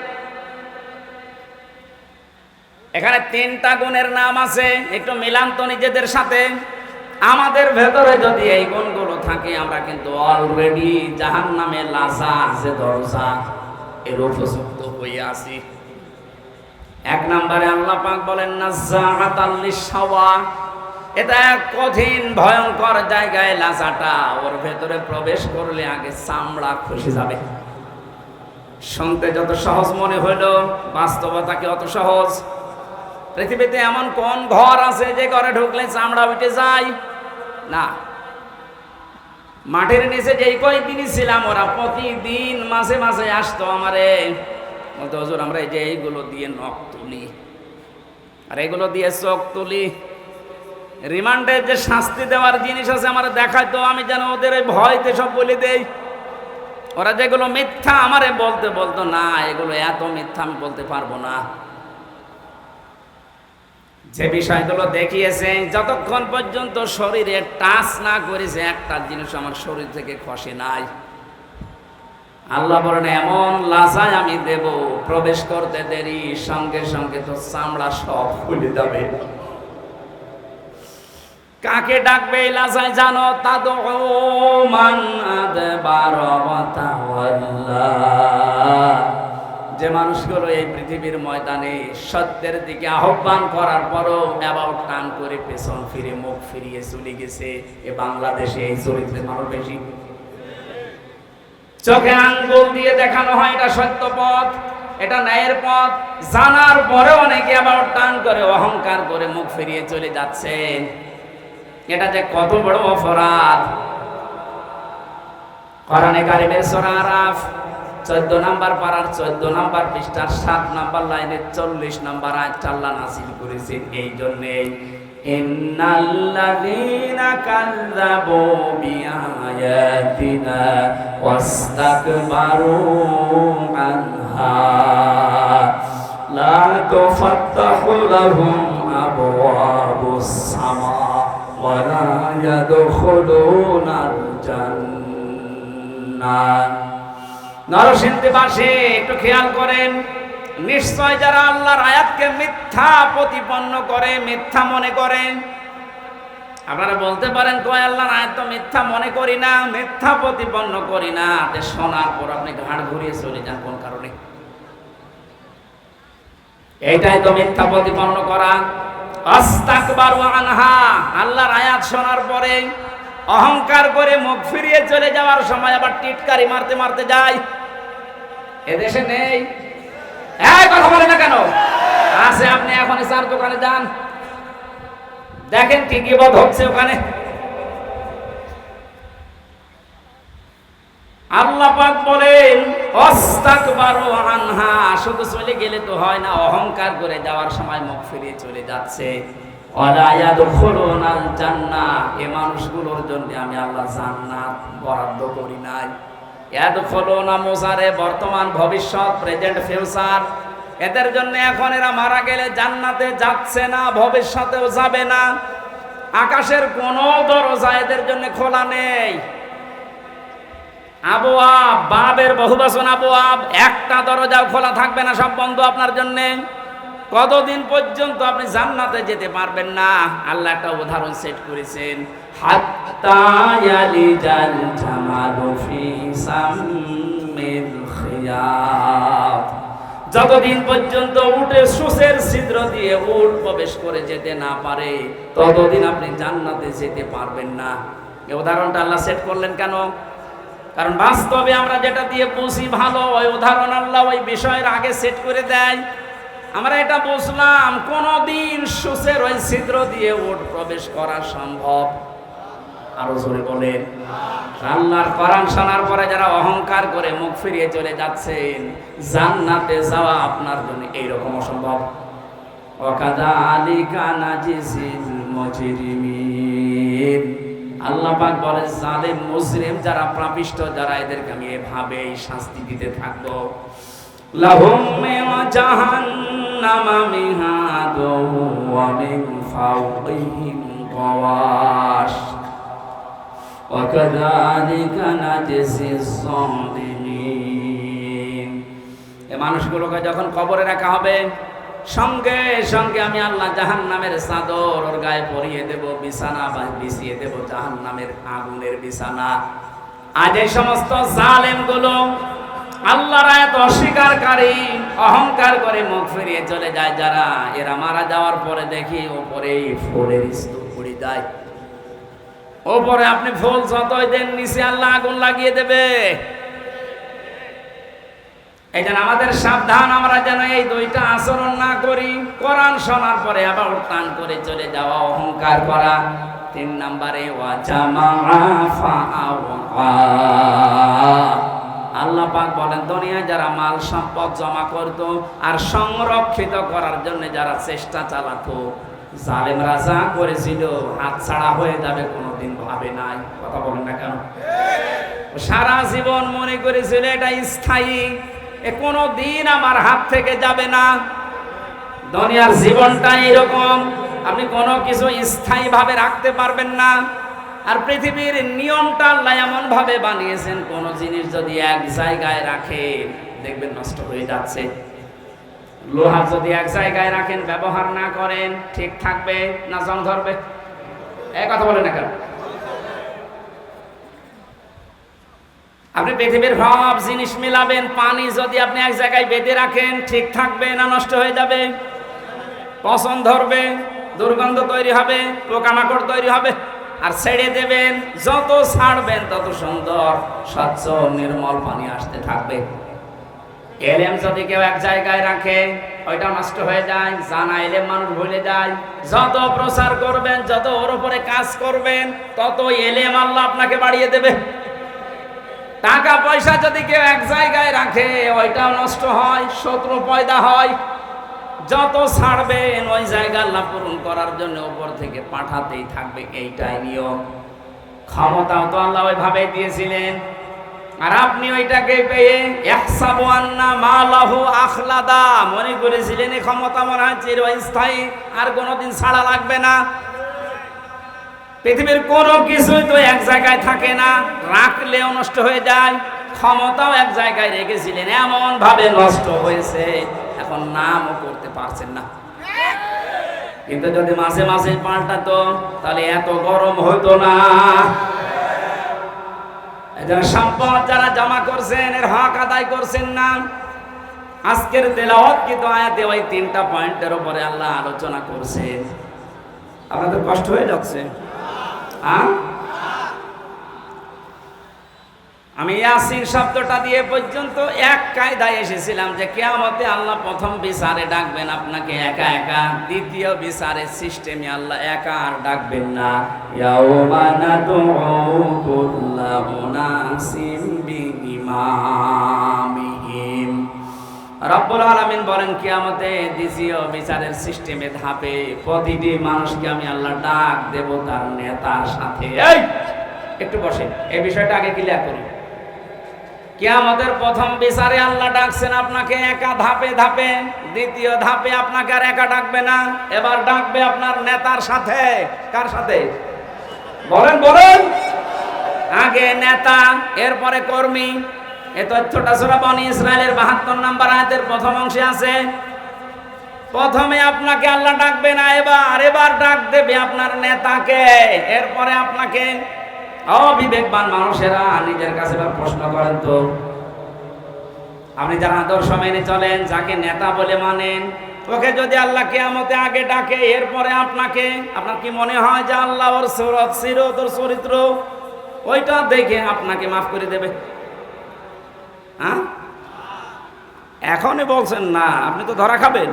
এখানে 3টা গুণের নাম আছে, একটু মিলান তো নিজেদের সাথে। আমাদের ভেতরে যদি এই গুণগুলো থাকে আমরা কিন্তু অলরেডি জাহান্নামে লাজা যে দরজা এর উপযুক্ত হয়ে আছি। 1 নম্বরে আল্লাহ পাক বলেন নাযাআতাল লিশাওয়া, এটা এক কঠিন ভয়ঙ্কর জায়গায় লাজাটা, ওর ভেতরে প্রবেশ করলে আগে চামড়া খসে যাবে। শুনতে যত সহজ মনে হলো বাস্তবতা কি অত সহজ? পৃথিবীতে এমন কোন ঘর আছে যে ঘরে ঢুকলে চামড়া উঠে যায় না? মাটির নিচে যেই কয়েকদিনই ছিলাম ওরা প্রতিদিন মাঝে মাঝে আসতো আমারে, বলতো হুজুর আমরা এই যে এইগুলো দিয়ে নখ তুলি আর এগুলো দিয়ে চোখ তুলি, রিমান্ডের যে শাস্তি দেওয়ার জিনিস আছে আমার দেখাইতো, আমি যেন ওদের ওই ভয়তে সব বলে দেই। ওরা যেগুলো মিথ্যা আমারে বলতো না এগুলো এত মিথ্যা আমি বলতে পারবো না। যে বিষয়গুলো দেখিয়েছে যতক্ষণ পর্যন্ত শরীরে টাচ না করেছে একটা জিনিস আমার শরীর থেকে খসে নাই। আল্লাহ বলেন এমন লাজায় আমি দেব, প্রবেশ করতে দেরি সঙ্গে সঙ্গে তো চামড়া সব খুলে যাবে। কাকে ডাকবে এই লাজায় জানো? তাদউ মান আদবারা ওয়া তাওয়াল্লা। যে মানুষগুলো এই পৃথিবীর ময়দানে সত্যের দিকে আহ্বান করার পরও অ্যাবাউট টান করে পেছন ফিরে মুখ ফিরিয়ে চলে গেছে, এ বাংলাদেশে এই চরিত্রের মানুষ বেশি। চোখে আঙ্গুল দিয়ে দেখানো হয় এটা সত্য পথ, এটা ন্যায়ের পথ, জানার পরে অনেকে অ্যাবাউট টান করে অহংকার করে মুখ ফিরিয়ে চলে যাচ্ছে। এটা যে কত বড় অপরাধ। কোরআনে কারিমের সূরা আরাফ 14 নাম্বার পারার 14 নাম্বার পৃষ্ঠার 7 নাম্বার লাইনের 40 নাম্বার আয়াত আল্লাহ নাযিল করেছেন। এই জন্যে ইন্নাল্লাযীনা কাযযাবু বিআয়াতিনা ওয়াস্তাকবারু আনহা লা তুফাত্তাহু লাহুম আবওয়াবুস সামা ওয়া লা ইয়াদখুলুনাল জান্নাহ। নরসিংদীবাসী একটু খেয়াল করেন, নিশ্চয় যারা আল্লাহর আয়াতকে মিথ্যা প্রতিপন্ন করে, মিথ্যা মনে করে। আপনারা বলতে পারেন কয় আল্লাহর আয়াত তো মিথ্যা মনে করি না, মিথ্যা প্রতিপন্ন করি না, যে শোনার পর আপনি ঘাড় ঘুরিয়ে চলে যান কোন কারণে? এইটাই তো মিথ্যা প্রতিপন্ন করা। আস্তাকবারু আনহা, আল্লাহর আয়াত শোনার পরে অহংকার করে মুখ ফিরিয়ে চলে যাওয়ার সময় আবার টিটকারি মারতে মারতে যায়। এদেশে নেই? এই কথা বলে না কেন? আছে। আপনি এখন চার দোকানে যান, দেখেন কি কি বোধ হচ্ছে ওখানে। আল্লাহ পাক বলেন আস্তাকবারু আনহা, শুধু চলে গেলে তো হয় না, অহংকার করে যাওয়ার সময় মুখ ফিরিয়ে চলে যাচ্ছে। ওয়ালা ইয়াদখুলুনাল জান্নাহ, এই মানুষগুলোর জন্য আমি আল্লাহ জান্নাত বরাদ্দ করি নাই। ইয়াদখুলুনা মুসারে বর্তমান, ভবিষ্যৎ, প্রেজেন্ট, ফিউচার। এদের জন্য এখন এরা মারা গেলে জান্নাতে যাচ্ছে না, ভবিষ্যতেও যাবে না। আকাশের কোনো দরজা এদের জন্য খোলা নেই। আবওয়াব, বাবের বহুবচন আবওয়াব, একটা দরজাও খোলা থাকবে না, সব বন্ধ আপনার জন্য। কতদিন পর্যন্ত আপনি জান্নাতে যেতে পারবেন না? আল্লাহ একটা উদাহরণ সেট করেছেন, হাত্তা ইয়ালিজাল জামালু ফি সাম্মিল খিয়াত, যতদিন পর্যন্ত উটের সূচের ছিদ্র দিয়ে উট প্রবেশ করে যেতে না পারে, ততদিন আপনি জান্নাতে যেতে পারবেন না। এই উদাহরণটা আল্লাহ সেট করলেন কেন? কারণ বাস্তবে আমরা যেটা দিয়ে বুঝি ভালো, ওই উদাহরণ আল্লাহ ওই বিষয়ের আগে সেট করে দেয়। আমরা এটা বুঝলাম কোনদিন সূচের ওই ছিদ্র দিয়ে উট প্রবেশ করা সম্ভব? আরো জোরে বলেন। আল্লাহর কোরআন শোনার পরে যারা অহংকার করে মুখ ফিরিয়ে চলে যাচ্ছেন, জান্নাতে যাওয়া আপনার জন্য এইরকম অসম্ভব। ওয়াকাযালিকা নাজিজিল মুজরিমিন, আল্লাহ পাক বলে জালেম মুজরিম যারা, পাপিষ্ঠ যারা, এদেরকে আমি এভাবেই শাস্তি দিতে থাকবো। লাহুম মিন জাহান্নামা মিহাদু ওয়া মিন ফাওকিহিম গাওয়াশ ওয়া কাযালিকা নাজজিস সালিমিন। এই মানুষগুলোকে যখন কবরে রাখা হবে, সঙ্গে সঙ্গে আমি আল্লাহ জাহান্নামের চাদর ওর গায়ে পরিয়ে দেব, বিছানা বিছিয়ে দেব জাহান্নামের আগুনের বিছানা। আজ এই সমস্ত জালেমগুলো আল্লাহর আয়াত অস্বীকারী, অহংকার করে মুখ ফিরিয়ে চলে যায় যারা, এরা মারা যাওয়ার পরে দেখি ওপরে ফুলের স্তূপ পড়ে যায়। ওপরে আপনি ফুল যতই দেন, নিচে আল্লাহ আগুন লাগিয়ে দেবে। এই জন্য আমাদের সাবধান, আমরা যেন এই দুইটা আচরণ না করি। কোরআন শোনার পরে আবার উত্থান করে চলে যাওয়া, অহংকার করা। 3 নম্বরে আল্লাহ পাক বলেন দুনিয়ায় যারা মাল সম্পদ জমা করত আর সংরক্ষিত করার জন্য যারা চেষ্টা চালাতো, জালেমরা যা করেছিল হাত ছাড়া হয়ে যাবে কোনোদিন ভাবে নাই। কথা বলেন না কেন? সারা জীবন মনে করেছিল এটা স্থায়ী, এ কোনো দিন আমার হাত থেকে যাবে না। দুনিয়ার জীবনটা এরকম, আপনি কোনো কিছু স্থায়ী ভাবে রাখতে পারবেন না। আর পৃথিবীর নিয়মটা আল্লাহ এমন ভাবে বানিয়েছেন, কোন জিনিস যদি এক জায়গায় রাখে দেখবেন নষ্ট হয়ে যাচ্ছে। লোহা যদি এক জায়গায় রাখেন, ব্যবহার না করেন, ঠিক থাকবে না জং ধরবে? এই কথা বলেন না কেন? আপনি পৃথিবীর সব জিনিস মিলাবেন, পানি যদি আপনি এক জায়গায় বেঁধে রাখেন, ঠিক থাকবে না নষ্ট হয়ে যাবে? পচন ধরবে, দুর্গন্ধ তৈরি হবে, পোকামাকড় তৈরি হবে। আর ছেড়ে দেবেন, যত ছাড়বেন তত সুন্দর স্বচ্ছ নির্মল পানি আসতে থাকবে। এলেম যদি কেউ এক জায়গায় রাখে, ওইটা নষ্ট হয়ে যায়। জানা এলেম মানুষ ভুলে যায়। যত প্রচার করবেন, যত ওর উপরে কাজ করবেন, তত এলেম আল্লাহ আপনাকে বাড়িয়ে দেবে। টাকা পয়সা যদি কেউ এক জায়গায় রাখে ওইটাও নষ্ট হয়, শত্রু পয়দা হয়। যত ছাড়বেন ওই জায়গা আল্লাহ পূরণ করার জন্য উপর থেকে পাঠাতেই থাকবে, এইটাই নিয়ম। ক্ষমতাও তো আল্লাহ ওইভাবেই দিয়েছিলেন, আর আপনি ওইটাকে পেয়ে ইহসাবু আন্না মালাহু আখলাদা মনে করেছিলেন এই ক্ষমতা মনে হয় চিরস্থায়ী, আর কোনোদিন ছাড়া লাগবে না। পৃথিবীর কোনো কিছুই তো এক জায়গায় থাকে না, রাখলেও নষ্ট হয়ে যায়। ক্ষমতাও এক জায়গায় রেখেছিলেন, এমন ভাবে নষ্ট হয়েছে এখন নামও করতে পারছেন না। কিন্তু যদি মাঝে মাঝে পাল্টাতো তাহলে এত গরম হতো না। যারা সম্পদ যারা জমা করছেন এর হক আদায় করছেন না। আজকের তেলাওয়াত কিন্তু আয়াতে ওই 3টা পয়েন্টের উপরে আল্লাহ আলোচনা করছেন। আপনাদের কষ্ট হয়ে যাচ্ছে? আমি ইয়াসিন শব্দটা দিয়ে পর্যন্ত এক কায়দায় এসেছিলাম যে কিয়ামতে আল্লাহ প্রথম বিচারে ডাকবেন আপনাকে একা একা, দ্বিতীয় বিচারের সিস্টেমে আল্লাহ একা আর ডাকবেন না। ইয়াউমা নাদউ কুল্লা উনাসিম বিইমামিহিম। রব্বুল আলামিন বলেন কিয়ামতে দ্বিতীয় বিচারের সিস্টেমে ধাপে প্রতিটি মানুষকে আমি আল্লাহ ডাক দেব তার নেতার সাথে। এই একটু বসে, এই বিষয়টা আগে ক্লিয়ার করি। কিয়ামতের প্রথম বিচারে আল্লাহ ডাকছেন আপনাকে একা ধাপে ধাপে, দ্বিতীয় ধাপে আপনাকে আর একা ডাকবে না, এবার ডাকবে আপনার নেতার সাথে। কার সাথে বলেন বলেন? আগে নেতা, এরপরে কর্মী। এই তথ্যটা সূরা বনী ইসরাইলের 72 নম্বর আয়াতের প্রথম অংশে আছে। প্রথমে আপনাকে আল্লাহ ডাকবে না, এবার ডাক দেবে আপনার নেতাকে, এরপরে আপনাকে। অবিবেকবান মানুষেরা নিজের কাছে প্রশ্ন করেন তো, আপনি যারা আদর্শ মেনে চলেন, যাকে নেতা বলে মানেন, ওকে যদি আল্লাহ কিয়ামতে আগে ডাকে এরপরে আপনাকে, আপনার কি মনে হয় যে আল্লাহ ওর সুরত সিরত ওর চরিত্র ওইটা দেখে আপনাকে মাফ করে দেবে? এখনই বলছেন না, আপনি তো ধরা খাবেন।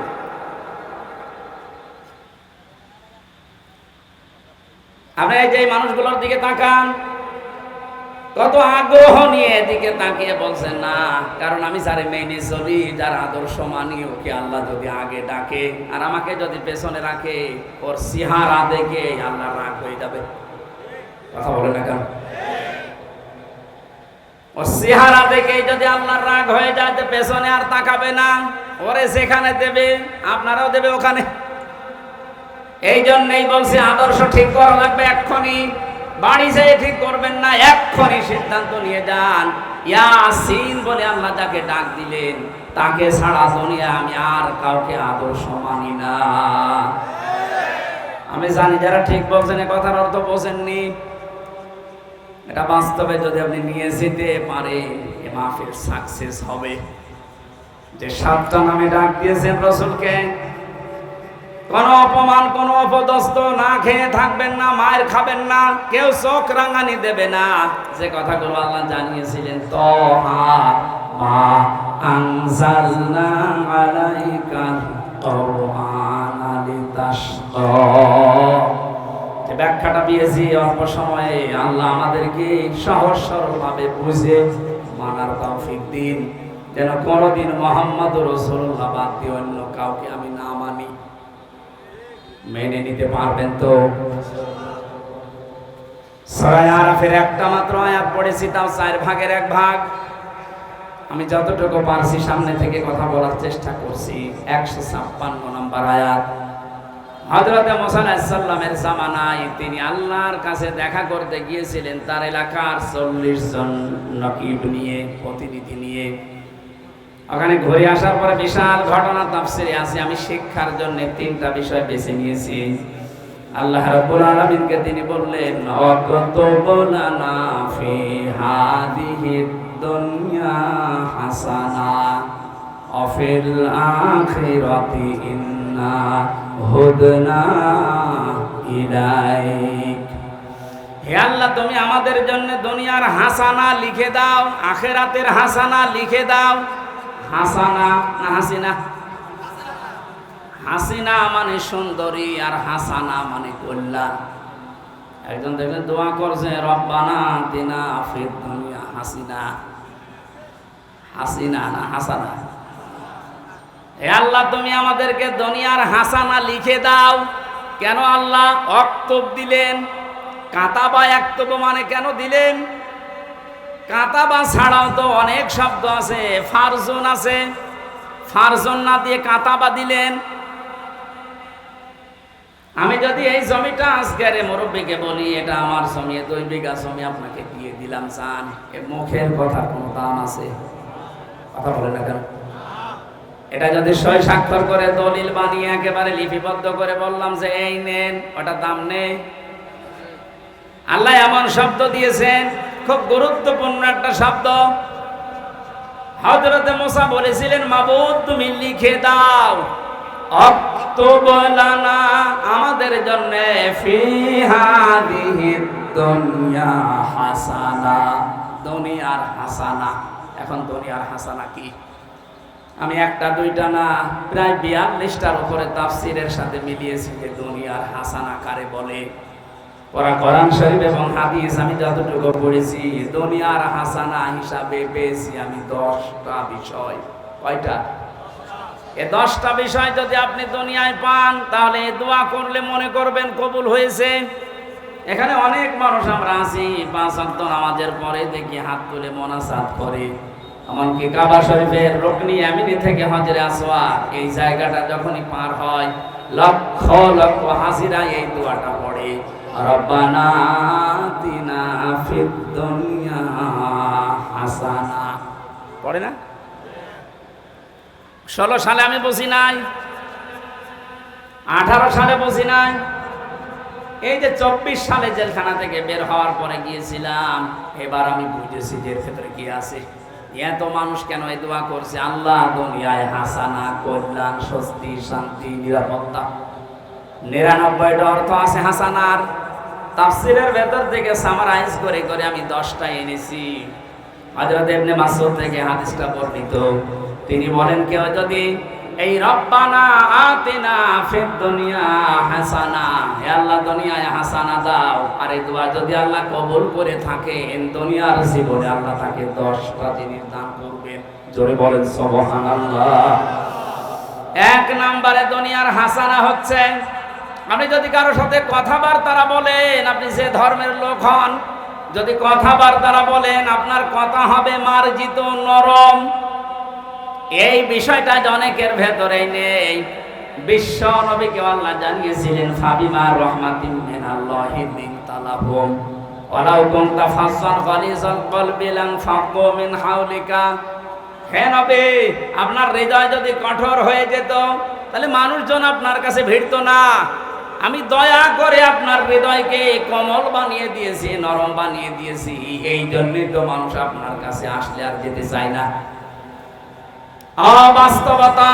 আপনি এই যে মানুষগুলোর দিকে তাকান, কত আগ্রহ নিয়ে এদিকে তাকিয়ে বলছেন না, কারণ আমি যারে মেনে চলি, যার আদর্শ মানি, ওকে আল্লাহ যদি আগে ডাকে আর আমাকে যদি পেছনে রাখে, ওর চেহারা দেখে আল্লাহ রাগ হয়ে যাবে। কথা বলে না কেন? ওর চেহারা দেখে যদি আল্লাহর রাগ হয়ে যায় তো পেছনে আর তাকাবে না, ওরে সেখানে দেবে, আপনারাও দেবে ওখানে। এই জন্যই বলছে আদর্শ ঠিক করা লাগবে এক্ষুনি। বাড়ি যেয়ে ঠিক করবেন না, এক্ষুনি সিদ্ধান্ত নিয়ে যান। ইয়াসিন বলে আল্লাহ যাকে ডাক দিলেন, তাকে ছাড়া দুনিয়া আমি আর কাউকে আদর্শ মানি না। আমি জানি যারা ঠিক বলছেন, কথার অর্থ বোঝেননি। এটা বাস্তবে যদি আপনি নিয়ে যেতে পারেন, এ মাহফিল সাকসেস হবে। যে 7টা নামে ডাক দিয়েছেন রাসূলকে, কোনো অপমান, কোনো অপদস্থ না খেয়ে থাকবেন না, মায়ের খাবেন না, কেউ চোখ রাঙানি দেবে না। যে কথাগুলো আল্লাহ জানিয়েছিলেন, তাহা মা আনজালনা আলাইকাল কুরআনা লিতাশকা, যে ব্যাখ্যাটা দিয়েছি অল্প সময়ে, আল্লাহ আমাদেরকে সহজ সরল ভাবে বুঝে মানার তৌফিক দিন, যেন কোনোদিন মুহাম্মদুর রাসূলুল্লাহ বাদ দিয়ে অন্য কাউকে আমি না মানি। মেনে নিতে পারবেন তো? সূরা আরাফের একটা মাত্র আয়াত পড়েছি, তাও 4 ভাগের 1 ভাগ। আমি যতটুকু পারছি সামনে থেকে কথা বলার চেষ্টা করছি। 156 নম্বর আয়াত। হযরত মুসা আলাইহিস সালামের জামানায় তিনি আল্লাহর কাছে দেখা করতে গিয়েছিলেন, তার এলাকার 40 জন নকিব নিয়ে, প্রতিনিধি নিয়ে। ওখানে ঘুরে আসার পরে বিশাল ঘটনা তাফসিরে আছে। আমি শিক্ষার জন্য 3টা বিষয় বেছে নিয়েছি। আল্লাহ রাব্বুল আলামিনকে তিনি বললেন, ওয়াকতুবনা ফি হাদিহিদ দুনিয়া হাসানা ওয়া ফিল আখিরাতি ইন্না হুদনা ইলাইক। হে আল্লাহ, তুমি আমাদের জন্য দুনিয়ার হাসানা লিখে দাও, আখিরাতের হাসানা লিখে দাও। হাসানা না হাসিনা? হাসিনা মানে সুন্দরী, আর হাসানা মানে কল্যাণ। একজন দেখবেন দোয়া করছে, রব্বানা আতিনা ফিদ দুনিয়া হাসিনা? হাসিনা না হাসানা? হে আল্লাহ, তুমি আমাদেরকে দুনিয়ার হাসানা লিখে দাও। কেন আল্লাহ অক্তব দিলেন? কাতাবা একতব মানে কেন দিলেন? কাতাবা ছাড়াও তো অনেক শব্দ আছে, ফারজুন আছে, ফারজুন না দিয়ে কাতাবা দিলেন। আমি যদি এই জমিটা আজকের মুরব্বীকে বলি এটা আমার জমি, 2 বিঘা জমি আপনাকে দিয়ে দিলাম, চান এ মুখের কথার কোনো দাম আছে? কথা বলে না কেন? এটা যদি সই স্বাক্ষর করে দলিল বানিয়ে একেবারে লিপিবদ্ধ করে বললাম যে এই নেন, ওটা দাম নেই। আল্লাহ এমন শব্দ দিয়েছেন, খুব গুরুত্বপূর্ণ একটা শব্দ। হযরত মুসা বলেছিলেন, মাবুদ তুমি লিখে দাও, অক্তব লানা, আমাদের জন্য, ফি হাদিহিদ দুনিয়া হাসানা, দুনিয়ার হাসানা। এখন দুনিয়ার হাসানা কি? আমি একটা দুইটা না, প্রায় 42টার উপরে তাফসীরের সাথে মিলিয়েছি যে দুনিয়ার হাসানা কারে বলে। কোরআন শরীফ এবং হাদিস আমি যতটুকু পড়েছি, দুনিয়ার হাসানা হিসাবে পেয়েছি আমি 10টা বিষয়। কয়টা? এই 10টা বিষয় যদি আপনি দুনিয়ায় পান, তাহলে দোয়া করলে মনে করবেন কবুল হয়েছে। এখানে অনেক মানুষ আমরা আছি, 5 ওয়াক্ত নামাজের পরে দেখি হাত তুলে মোনাজাত করে। এমনকি কাবা শরীফের রুকনি ইয়ামিনি থেকে হজরে আসওয়াদ, এই জায়গাটা যখনই পার হয়, লক্ষ লক্ষ হাজিরা এই দোয়াটা পড়ে, রব্বানা আতিনা ফিদ দুনিয়া হাসানা। পড়ে না? 16 সালে আমি বুঝি নাই, 18 সালে বুঝি নাই, এই যে 24 সালে জেলখানা থেকে বের হওয়ার পরে গিয়েছিলাম, এবার আমি বুঝেছি যে এর ভেতরে কি আছে। এত মানুষ কেন এই দোয়া করছে? আল্লাহ দুনিয়ায় হাসানা, কল্যাণ, স্বস্তি, শান্তি, নিরাপত্তা। 99টা অর্থ আছে হাসানার। তাফসীরের ভেতর থেকে সামারাইজ করে করে আমি 10টা এনেছি। হযরত ইবনে মাসউদ থেকে হাদিসটা বর্ণিত, তিনি বলেন কেউ যদি এই রব্বানা আতিনা ফিদ দুনিয়া হাসানা, হে আল্লাহ দুনিয়ায় হাসানা দাও, আর এই দোয়া যদি আল্লাহ কবুল করে থাকেন, দুনিয়ার জীবনে আল্লাহ তাকে 10টা জিনিস দান করবেন। জোরে বলেন সুবহানাল্লাহ। 1 নম্বরে দুনিয়ার হাসানা হচ্ছে, আপনি যদি কারোর সাথে কথাবার্তা বলেন, আপনি যে ধর্মের লোক হন, যদি কথাবার্তা বলেন, আপনার কথা হবে মার্জিত, নরম। এই বিষয়টা অনেকের ভেতরে নেই। বিশ্ব নবীকে আল্লাহ জানিয়েছিলেন, ফাবিমা রাহমাতিন মিনাল্লাহি লিনতা লাহুম ওয়ালাউ কুনতা ফাসসান গালিজাল কলবি লানফাক্কু মিন হাওলিকা। হে নবী, আপনার হৃদয় যদি কঠোর হয়ে যেত, তাহলে মানুষজন আপনার কাছে ভিড়তো না। আমি দয়া করে আপনার হৃদয়কে কোমল বানিয়ে দিয়েছি, নরম বানিয়ে দিয়েছি। এই জন্যই তো মানুষ আপনার কাছে আসলে আর যেতে চায় না। অবাস্তবতা,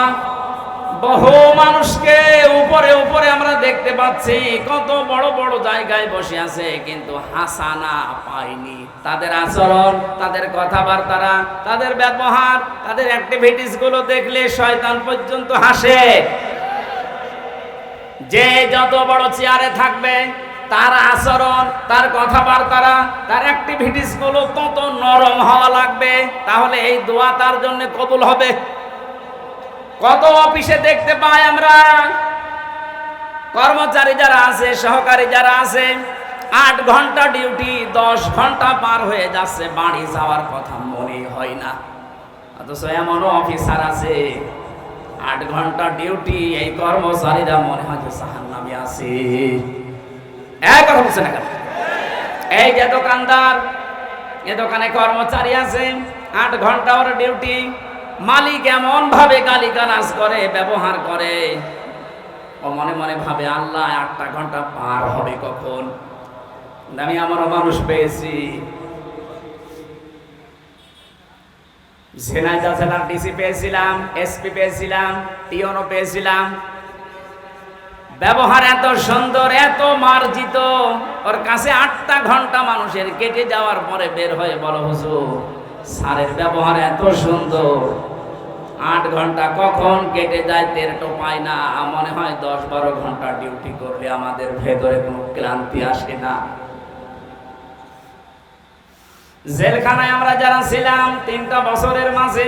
বহু মানুষকে উপরে উপরে আমরা দেখতে পাচ্ছি, কত বড় বড় জায়গায় বসে আছে, কিন্তু হাসানা পায়নি। তাদের আচরণ, তাদের কথাবার্তা, তাদের ব্যবহার, তাদের অ্যাক্টিভিটিস গুলো দেখলে শয়তান পর্যন্ত হাসে। যে যত বড় চেয়ারে থাকবে, তার আচরণ, তার কথাবার্তা, তার অ্যাক্টিভিটিস গুলো তত নরম হওয়া লাগবে, তাহলে এই দোয়া তার জন্য কবুল হবে। কত অফিসে দেখতে পাই আমরা, কর্মচারী যারা আছে, সহকারী যারা আছে, 8 ঘন্টা ডিউটি, 10 ঘন্টা পার হয়ে যাচ্ছে, বাড়ি যাওয়ার কথা মনে হয় না। অথচ এমনও অফিসার আছে, 8 ঘন্টা ডিউটি, এই কর্মচারীরা মনে হয় যে জাহান্নামে আছে। এক কথা বলছে না কেন? এই যে দোকানদার, এ দোকানে কর্মচারী আছে, 8 ঘন্টা ওর ডিউটি, মালিক এমন ভাবে গালিগালাজ করে, ব্যবহার করে, ও মনে মনে ভাবে আল্লাহ 8টা ঘন্টা পার হবে কখন। আমি আমারও মানুষ পেয়েছি, ঝিনাইদহ জেলার ডিসি পেয়েছিলাম, এসপি পেয়েছিলাম, টিওনও পেয়েছিলাম। ব্যবহার এত সুন্দর, এত মার্জিত, ওর কাছে 8টা ঘন্টা মানুষের কেটে যাওয়ার পরে বের হয়ে বলো, হুজুর স্যারের ব্যবহার এত সুন্দর, 8 ঘন্টা কখন কেটে যায় টের তো পাই না। মনে হয় 10-12 ঘন্টা ডিউটি করলে আমাদের ভেতরে কোনো ক্লান্তি আসে না। জেলখানায় আমরা যারা ছিলাম 3টা বছরের মাঝে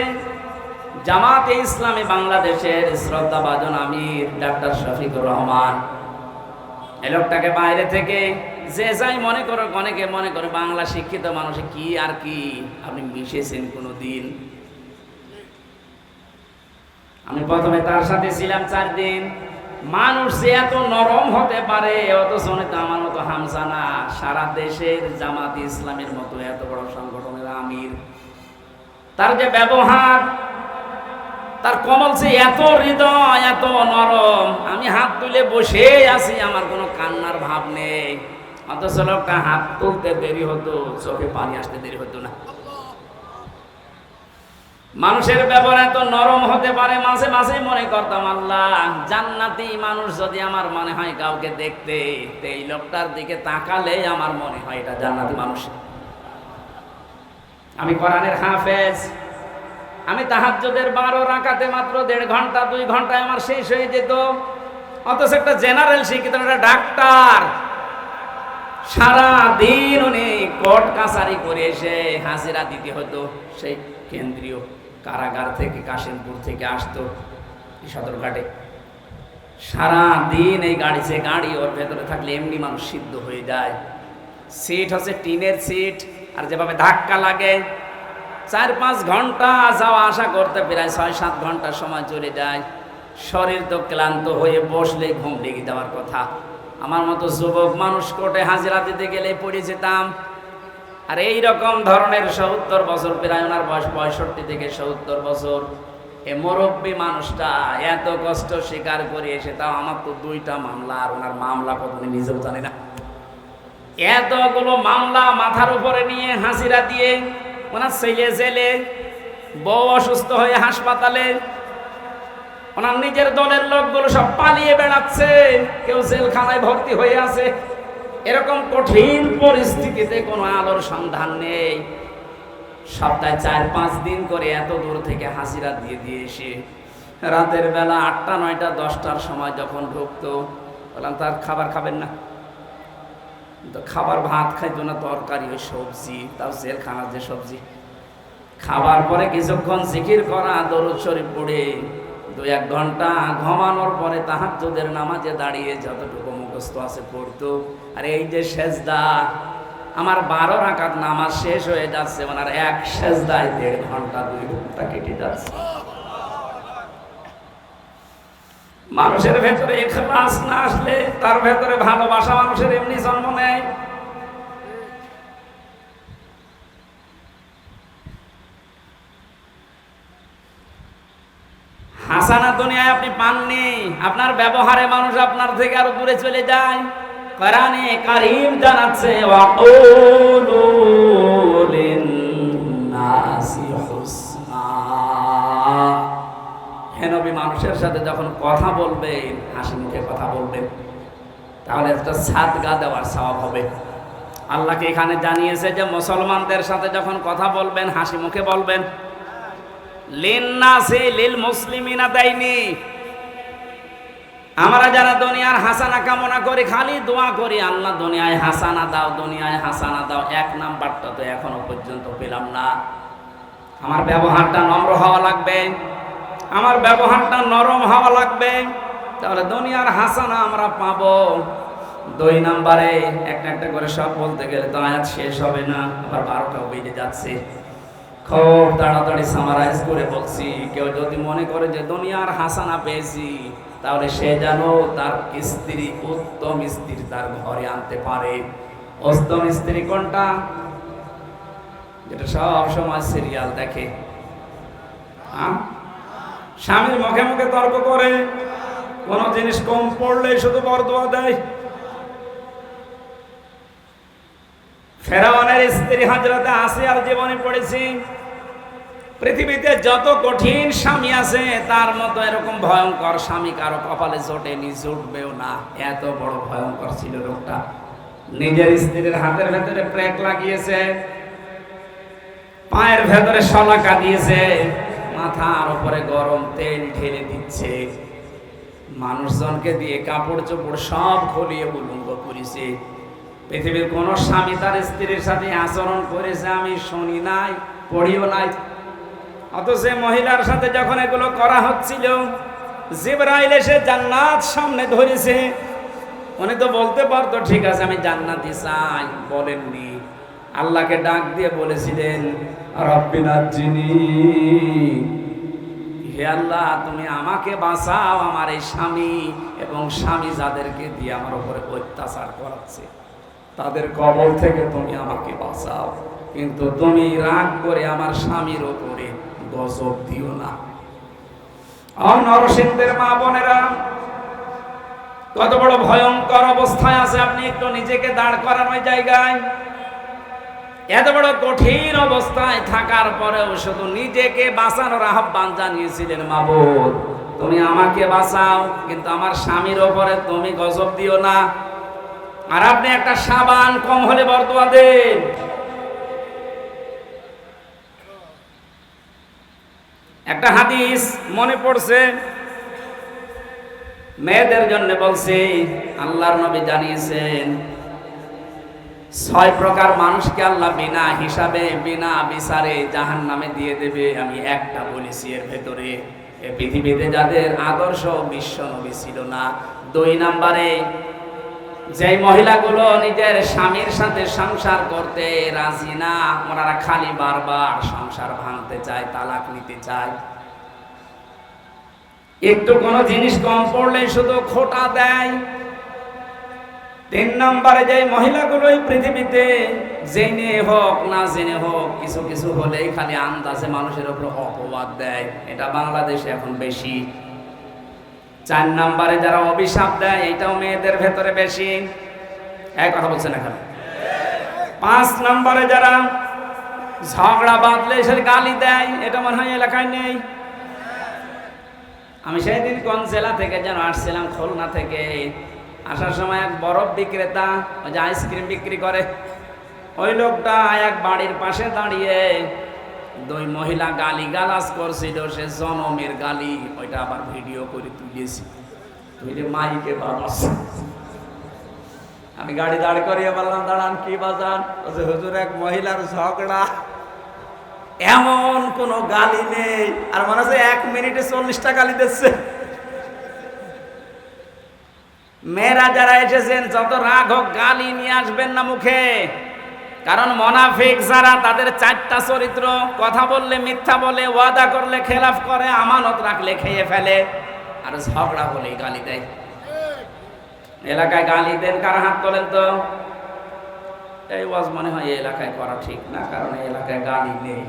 জামাতে ইসলামী বাংলাদেশের শ্রদ্ধাভাজন আমির ডাক্তার শফিকুর রহমান, এই লোকটাকে বাইরে থেকে যে যাই মনে করো, অনেকে মনে করে বাংলা শিক্ষিত মানুষে কি আর কি, আপনি মিশেছেন কোনো দিন? আমি প্রথমে তার সাথে ছিলাম 4 দিন। মানুষ যে এত নরম হতে পারে, অথচ আমার মতো হামসানা সারা দেশের জামাত ইসলামের মতো এত বড় সংগঠনের আমির, তার যে ব্যবহার, তার কমল যে এত হৃদয়, এত নরম, আমি হাত তুলে বসে আছি, আমার কোনো কান্নার ভাব নেই, অথচ লোকটা হাত তুলতে দেরি হতো, চোখে পানি আসতে দেরি হতো না। মানুষের ব্যবহার এত নরম হতে পারে, মাঝে মাঝে মনে করতাম আল্লাহ, জান্নাতি মানুষ যদি আমার মনে হয় কাউকে দেখতে, এই লোকটার দিকে তাকালে আমার মনে হয় এটা জান্নাতি মানুষ। আমি কোরআনের হাফেজ, আমি তাহাজ্জুদের 12 রাকাতে মাত্র 1.5 ঘন্টা 2 ঘন্টায় আমার শেষ হয়ে যেত, অথচ একটা জেনারেল শিক্ষিত একটা ডাক্তার সারা দিন উনি কোর্ট কাছারি করে এসে হাজিরা দিতে হতো, সেই কেন্দ্রীয় কারাগার থেকে কাশিমপুর থেকে আসতো সদরঘাটে, সারা দিন এই গাড়ি ওর ভেতরে থাকলে এমনি মানুষ সিদ্ধ হয়ে যায়। সিট হচ্ছে টিনের সিট, আর যেভাবে ধাক্কা লাগে 4-5 ঘন্টা যাওয়া আসা করতে প্রায় 6-7 ঘন্টা সময় চলে যায়। শরীর তো ক্লান্ত হয়ে বসলে ঘুম লেগে যাওয়ার কথা। আমার মতো যুবক মানুষ কোর্টে হাজিরা দিতে গেলে পড়ে যেতাম। আর এই রকম ধরনের 70 বছর, প্রায় ওনার বয়স 65 থেকে 70 বছর, এ মুরব্বী মানুষটা এত কষ্ট স্বীকার করে এসে, তাও আমার তো 2টা মামলা, আর ওনার মামলা কত নিজেও জানি না, এতগুলো মামলা মাথার উপরে নিয়ে হাজিরা দিয়ে, ওনার ছেলে জেলে, বউ অসুস্থ হয়ে হাসপাতালে, ওনার নিজের দলের লোকগুলো সব পালিয়ে বেড়াচ্ছে, কেউ জেলখানায় ভর্তি হয়ে আছে। এরকম কঠিন পরিস্থিতিতে কোনো আলোর সন্ধান নেই। সপ্তাহে 4-5 দিন করে এত দূর থেকে হাজিরা দিয়ে দিয়ে এসে রাতের বেলা 8টা 9টা 10টার সময় যখন ঢুকতো, বললাম তার খাবার খাবেন না? তো খাবার ভাত খাইতো না, তরকারি ওই সবজি, তাও জেলখানার যে সবজি। খাবার পরে কিছুক্ষণ জিকির করা, দরুদ শরীফ পড়ে 2-1 ঘন্টা ঘুমানোর পরে তাহাজ্জুদের নামাজে দাঁড়িয়ে যতটুকু মুখস্থ আছে পড়তো। আর এই যে সেজদা, আমার 12 রাকাত নামাজ শেষ হয়ে যাচ্ছে, ওনার এক সেজদায় 1.5 ঘন্টা 2 ঘন্টা কেটে যাচ্ছে। মানুষের ভেতরে ইখলাস না আসলে, তার ভেতরে ভালোবাসা মানুষের এমনি জন্ম নেয়। হাসানা দুনিয়ায় আপনি পাননি, আপনার ব্যবহারে মানুষ আপনার থেকে আরো দূরে চলে যায়। কোরআনে কারীম জানাচ্ছে, ওয়াকুলু লিন-নাসি হুসনা, হে নবী, মানুষের সাথে যখন কথা বলবেন হাসি মুখে কথা বলবেন, তাহলে একটা সাদকা দেওয়ার সওয়াব হবে। আল্লাহকে এখানে জানিয়েছে যে মুসলমানদের সাথে যখন কথা বলবেন হাসি মুখে বলবেন। লিন-নাসি লিল মুসলিমিনা দেয়নি। আমরা যারা দুনিয়ার হাসানা কামনা করি, খালি দোয়া করি, আল্লাহ দুনিয়ায় হাসানা দাও, দুনিয়ায় হাসানা দাও, 1 নাম্বারটা তো এখনো পর্যন্ত পেলাম না। আমার ব্যবহারটা নম্র হওয়া লাগবে, আমার ব্যবহারটা নরম হওয়া লাগবে, তাহলে দুনিয়ার হাসানা আমরা পাবো। 2 নাম্বারে একটা একটা করে সব বলতে গেলে তো আয়াত শেষ হবে না, আবার 12টাও বেজে যাচ্ছে। খুব তাড়াতাড়ি সামারাইজ করে বলছি, কেউ যদি মনে করে যে দুনিয়ার হাসানা পেয়েছি, তাহলে সে যেন তার স্ত্রী, উত্তম স্ত্রী তার ঘরে আনতে পারে। উত্তম স্ত্রী কোনটা? যেটা সব সময় সিরিয়াল দেখে, স্বামীর মুখে মুখে তর্ক করে, কোন জিনিস কম পড়লে শুধু বরদোয়া দেয়। ফেরাউনের স্ত্রী হযরত আসিয়ার জীবনে পড়েছি, পৃথিবীতে যত কঠিন স্বামী আছে তার মতো এরকম ভয়ঙ্কর স্বামী কারো কপালে জোটেনি, জুটবেও না। এত বড় ভয়ঙ্কর ছিল লোকটা। নিজের স্ত্রীর হাতের ভেতরে প্রেক লাগিয়েছে, পায়ের ভেতরে শলাকা দিয়েছে, মাথার উপরে গরম তেল ঢেলে দিচ্ছে, মানুষজনকে দিয়ে কাপড় চোপড় সব খুলিয়ে উলঙ্গ করেছে। পৃথিবীর কোন স্বামী তার স্ত্রীর সাথে আচরণ করেছে আমি শুনি নাই, পড়িও নাই। অথচ মহিলার সাথে যখন এগুলো করা হচ্ছিল, জিবরাইল এসে জান্নাত সামনে ধরেছে। উনি তো বলতে পারতো ঠিক আছে আমি জান্নাতি চাই, বলেননি। আল্লাহকে ডাক দিয়ে বলেছিলেন রব্বিনা জিনি, হে আল্লাহ তুমি আমাকে বাঁচাও আমার এই স্বামী এবং স্বামী যাদেরকে দিয়ে আমার উপরে অত্যাচার করাচ্ছে তাদের কবল থেকে তুমি আমাকে বাঁচাও, কিন্তু তুমি রাগ করে আমার স্বামীর উপরে গজব দিও না। নরসিংহের মা বোনেরা, কত বড় ভয়ঙ্কর অবস্থায় আছে আপনি একটু নিজেকে দাঁড় করান ওই জায়গায়। এত বড় কঠিন অবস্থায় থাকার পরেও শুধু নিজেকে বাঁচানোর আহ্বান জানিয়েছিলেন, মাবুদ তুমি আমাকে বাঁচাও কিন্তু আমার স্বামীর ওপরে তুমি গজব দিও না। আর আপনি একটা সাবান কম হলে বরদোয়া দেন। একটা হাদিস মনে পড়ছে, মেয়েদের জন্য বলছি, আল্লাহর নবী জানিয়েছেন 6 প্রকার মানুষকে আল্লাহ বিনা হিসাবে বিনা বিচারে জাহান্নামে দিয়ে দেবে। আমি একটা বলেছি, এর ভেতরে এই পৃথিবীতে যাদের আদর্শ বিশ্ব নবী ছিল না। 2 নম্বরে যে মহিলাগুলো নিজের স্বামীর সাথে সংসার করতে রাজি না, ওনারা খালি বারবার সংসার ভাঙতে চায়, তালাক নিতে চায়। একটু কোনো জিনিস কম পড়লে শুধু খোটা দেয়। 3 নম্বরে যে মহিলাগুলো এই পৃথিবীতে জেনে হোক না জেনে হোক কিছু কিছু হলেই খালি আন্দাজে মানুষের উপর অপবাদ দেয়, এটা বাংলাদেশে এখন বেশি। 4 নম্বরে যারা অভিশাপ দেয়, এটাও মেয়েদের ভেতরে বেশি। এক কথা বলছেন এখন। 5 নম্বরে যারা ঝগড়া বাঁধলে সে গালি দেয়, এটা মনে হয় এলাকায় নেই। আমি সেই দিন কোন জেলা থেকে যেন আসছিলাম, খুলনা থেকে। আসার সময় এক বরফ বিক্রেতা, ওই যে আইসক্রিম বিক্রি করে, ওই লোকটা এক বাড়ির পাশে দাঁড়িয়ে 2 মহিলা গালি গালাজ করছিল, সে জনমের গালি। ওইটা আবার ভিডিও করে তুলেছি, তুলে মাইকে বাজাচ্ছে। আমি গাড়ি দাঁড় করিয়ে বললাম দাঁড়ান, কি বাজান? হুজুর এক মহিলার ঝগড়া, এমন কোন গালি নেই। আর মনে হচ্ছে 1 মিনিটে 40টা গালি দিচ্ছে। মেয়েরা যারা এসেছেন যত রাগ হোক গালি নিয়ে আসবেন না মুখে, কারণ মুনাফিক যারা তাদের 4টা চরিত্র, কথা বললে মিথ্যা বলে, ওয়াদা করলে খেলাফ করে, আমানত রাখলে খেয়ে ফেলে, আর ঝগড়া হলে গালি দেয়। এলাকায় গালি দেন কার হাত তোলেন তো? এই ওয়াজ মনে হয় এই এলাকায় করা ঠিক না, কারণ এই এলাকায় গালি নেই।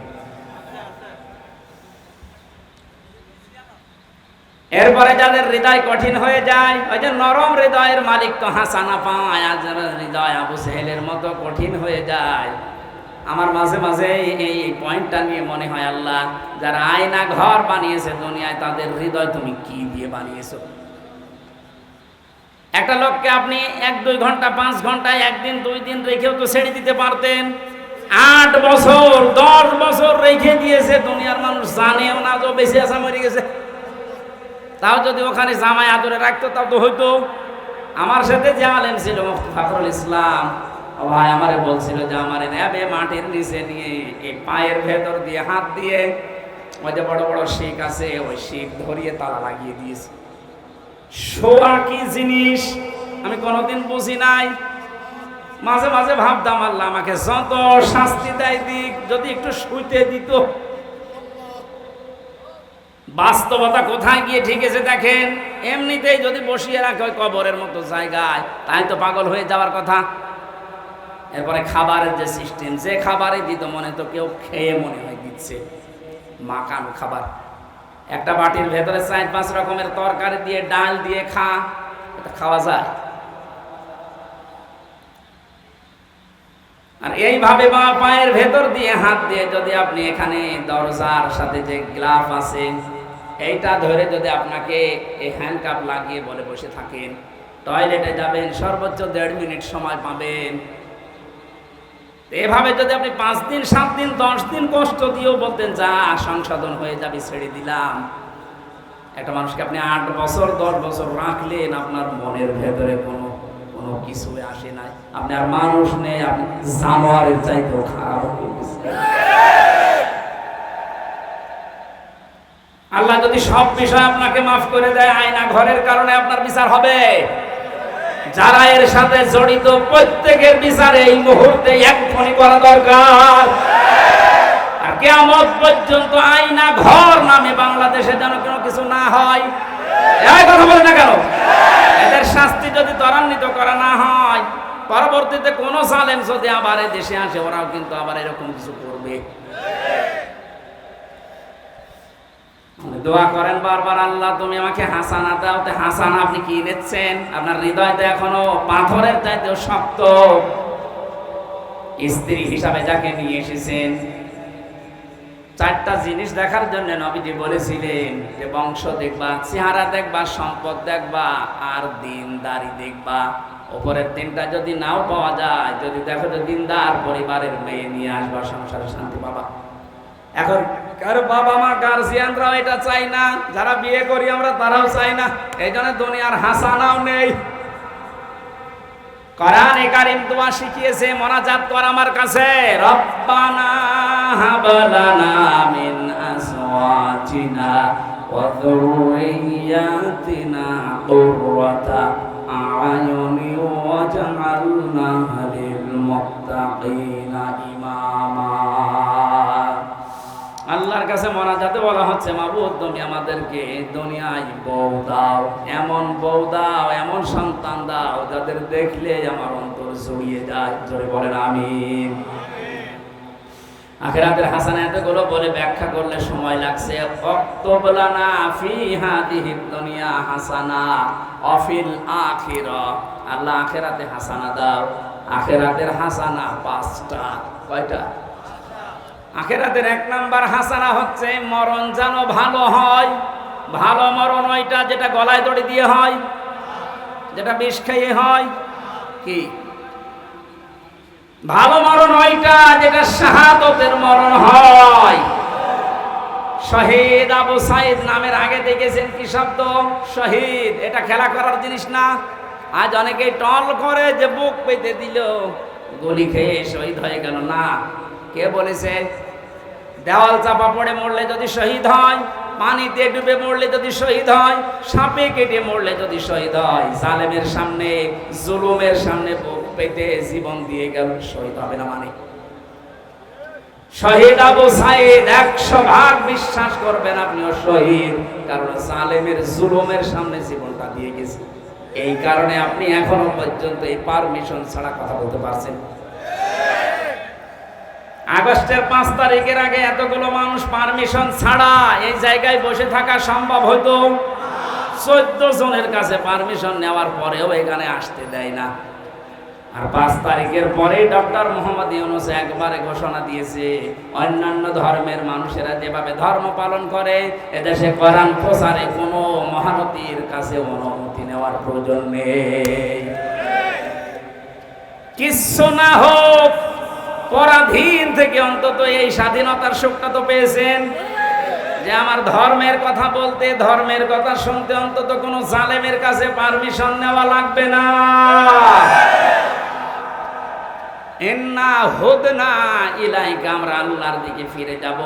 এরপরে যাদের হৃদয় কঠিন হয়ে যায়, ওই যে নরম হৃদয়ের মালিক তো হাসানা পায়, আর যারা হৃদয় আবু সেহেলের মতো কঠিন হয়ে যায়, আমার মাঝে মাঝে এই পয়েন্টটা নিয়ে মনে হয় আল্লাহ যারা আয়না ঘর বানিয়েছে দুনিয়ায়, তাদের হৃদয় তুমি কি দিয়ে বানিয়েছো? একটা লোককে আপনি 1-2 ঘন্টা 5 ঘন্টায় 1 দিন 2 দিন রেখেও তো ছেড়ে দিতে পারতেন। 8 বছর 10 বছর রেখে দিয়েছে, দুনিয়ার মানুষ জানেও না যে বেঁচে আছে মরে গেছে। তাও যদি ওখানে জামাই আদরে রাখতো তাও তো হইতো। আমার সাথে যে আলেম ছিল মুফতি ফখরুল ইসলাম, ভাই আমারে বলছিল যে আমারে নেবে মাটির নিচে নিয়ে এই পায়ের ভেতর দিয়ে হাত দিয়ে ওই যে বড় বড় শিক আছে, ওই শিক ধরিয়ে তালা লাগিয়ে দিয়েছে। শোয়া কি জিনিস আমি কোনোদিন বুঝি নাই। মাঝে মাঝে ভাবতাম আল্লাহ আমাকে যত শাস্তি দেয় দিক, যদি একটু শুইতে দিত। বাস্তবতা কোথায় গিয়ে ঠিকেছে দেখেন। এমনিতেই যদি বসিয়ে রাখে ওই কবরের মতো জায়গায়, তাই তো পাগল হয়ে যাওয়ার কথা। এরপরে খাবারের যে সিস্টেম, যে খাবারই দিত মনে তো কেউ খেয়ে মনে হয় দিচ্ছে মাখানো খাবার। একটা বাটির ভেতরে 4-5 রকমের তরকারি দিয়ে ডাল দিয়ে এটা খাওয়া যায়? আর এইভাবে বা পায়ের ভেতর দিয়ে হাত দিয়ে যদি আপনি এখানে দরজার সাথে যে গ্লাভ আছে এইটা ধরে যদি আপনাকে এই হ্যান্ডকাপ লাগিয়ে বলে বসে থাকেন, টয়লেটে যাবেন সর্বোচ্চ 1.5 মিনিট সময় পাবেন। এভাবে যদি আপনি 5 দিন 7 দিন 10 দিন কষ্ট দিয়েও বলতেন যা সংশোধন হয়ে যাবে ছেড়ে দিলাম, একটা মানুষকে আপনি 8 বছর 10 বছর রাখলেন, আপনার মনের ভেতরে কোনো কোনো কিছু আসে নাই। আপনি আর মানুষ নেই, আপনি জানোয়ারের চাইতেও খারাপ হয়ে গেছে। আল্লাহ যদি সব বিষয় আপনাকে মাফ করে দেয়, আয়না ঘরের কারণে আপনার বিচার হবে। যারা এর সাথে জড়িত প্রত্যেকের বিচার এই মুহূর্তে এক্ষুনি করা দরকার। আর কিয়ামত পর্যন্ত আয়না ঘর নামে বাংলাদেশে যেন কোনো কিছু না হয়। এই কথা বলে না কেন? এদের শাস্তি যদি ত্বরান্বিত করা না হয়, পরবর্তীতে কোন জালেম যদি আবার এই দেশে আসে, ওরাও কিন্তু আবার এরকম কিছু করবে। দোয়া করেন বারবার, আল্লাহ তুমি আমাকে হাসানা দাও। তে হাসানা আপনি কি নিচ্ছেন? আপনার হৃদয়তে এখনো পাথরের চাইতেও শক্ত। স্ত্রী হিসাবে যাকে নিয়ে এসেছেন, চারটা জিনিস দেখার জন্য নবীজি বলেছিলেন যে বংশ দেখবা, চেহারা দেখবা, সম্পদ দেখবা, আর দিনদারি দেখবা। উপরের তিনটা যদি নাও পাওয়া যায়, যদি দেখো যে দিনদার পরিবারের মেয়ে নিয়ে আসবা, সংসারে শান্তি পাবা। এখন কারো বাবা মা গার্জিয়ানরাও এটা চাই না, যারা বিয়ে করি আমরা তারাও চাই না। এই জন্য দুনিয়ার হাসানাও নেই। কোরআনে কারীম দোয়া শিখিয়েছে, মোনাজাত কর আমার কাছে, রব্বানা হাব লানা মিন আজওয়াজিনা ওয়া যুররিয়াতিনা কুররাতা আ'য়ুনি ওয়াজআলনা লিল মুত্তাকিনা ইমামা। আল্লাহর কাছে মোনাজাতে বলা হচ্ছে, মাবুদ তুমি আমাদেরকে দুনিয়ায় বউ দাও, এমন বউ দাও, এমন সন্তান দাও যাদের দেখলে আমার অন্তর জড়িয়ে যায়। জোরে বলেন আমিন। আখিরাতের হাসানাতগুলো বলে ব্যাখ্যা করলে সময় লাগছে। ওয়াক্তুব লানা ফি হাদিহিদ দুনিয়া হাসানা ওয়া ফিল আখিরাহ। আল্লাহ আখিরাতে হাসানা দাও। আখিরাতের হাসানা পাঁচটা। কয়টা? আখিরাতের এক নাম্বার হাসানা হচ্ছে মরণ যেন ভালো হয়। ভালো মরণ ওইটা যেটা গলায় দড়ি দিয়ে হয়, যেটা বিষ খেয়ে হয়। কি ভালো মরণ? ওইটা যেটা শাহাদাতের মরণ হয়। শহীদ আবু সাইদ নামের আগে দেখেছেন কি শব্দ? শহীদ। এটা খেলা করার জিনিস না। আজ অনেকেই টল করে যে বুক পেতে দিল, গুলি খেয়ে শহীদ হয়ে গেল। না, কে বলেছে? দেওয়াল চাপা পড়ে মরলে যদি শহীদ হয়, পানিতে ডুবে মরলে যদি শহীদ হয়, সাপে কেটে মরলে যদি শহীদ হয়, জালেমের সামনে, জুলুমের সামনে বুক পেতে জীবন দিয়ে গেল, শহীদ হবে না? মানে শহীদ আবু সাইদ 100% বিশ্বাস করবেন আপনিও শহীদ, কারণ জালেমের জুলুমের সামনে জীবনটা দিয়ে গেছে। এই কারণে আপনি এখনো পর্যন্ত এই পারমিশন ছাড়া কথা বলতে পারছেন। আগস্টের 5 তারিখের আগে এতগুলো মানুষ পারমিশন ছাড়া এই জায়গায় বসে থাকা সম্ভব হতো? 14 জনের কাছে পারমিশন নেওয়ার পরেও এখানে আসতে দেয় না। আর 5 তারিখের পরে ডক্টর মোহাম্মদ ইউনূস একবারে ঘোষণা দিয়েছে, অন্যান্য ধর্মের মানুষেরা যেভাবে ধর্ম পালন করে, এদেশে কোরআন প্রচারে কোনো মহানতির কাছে অনুমতি নেওয়ার প্রয়োজন নেই। কিছু না হোক, পরাধীন থেকে অন্তত এই স্বাধীনতার সুখটা তো পেয়েছেন, যে আমার ধর্মের কথা বলতে, ধর্মের কথা শুনতে অন্তত কোনো জালেমের কাছে পারমিশন নেওয়া লাগবে না। ইন্না হুদনা ইলাইকা, আমরা আল্লাহর দিকে ফিরে যাব।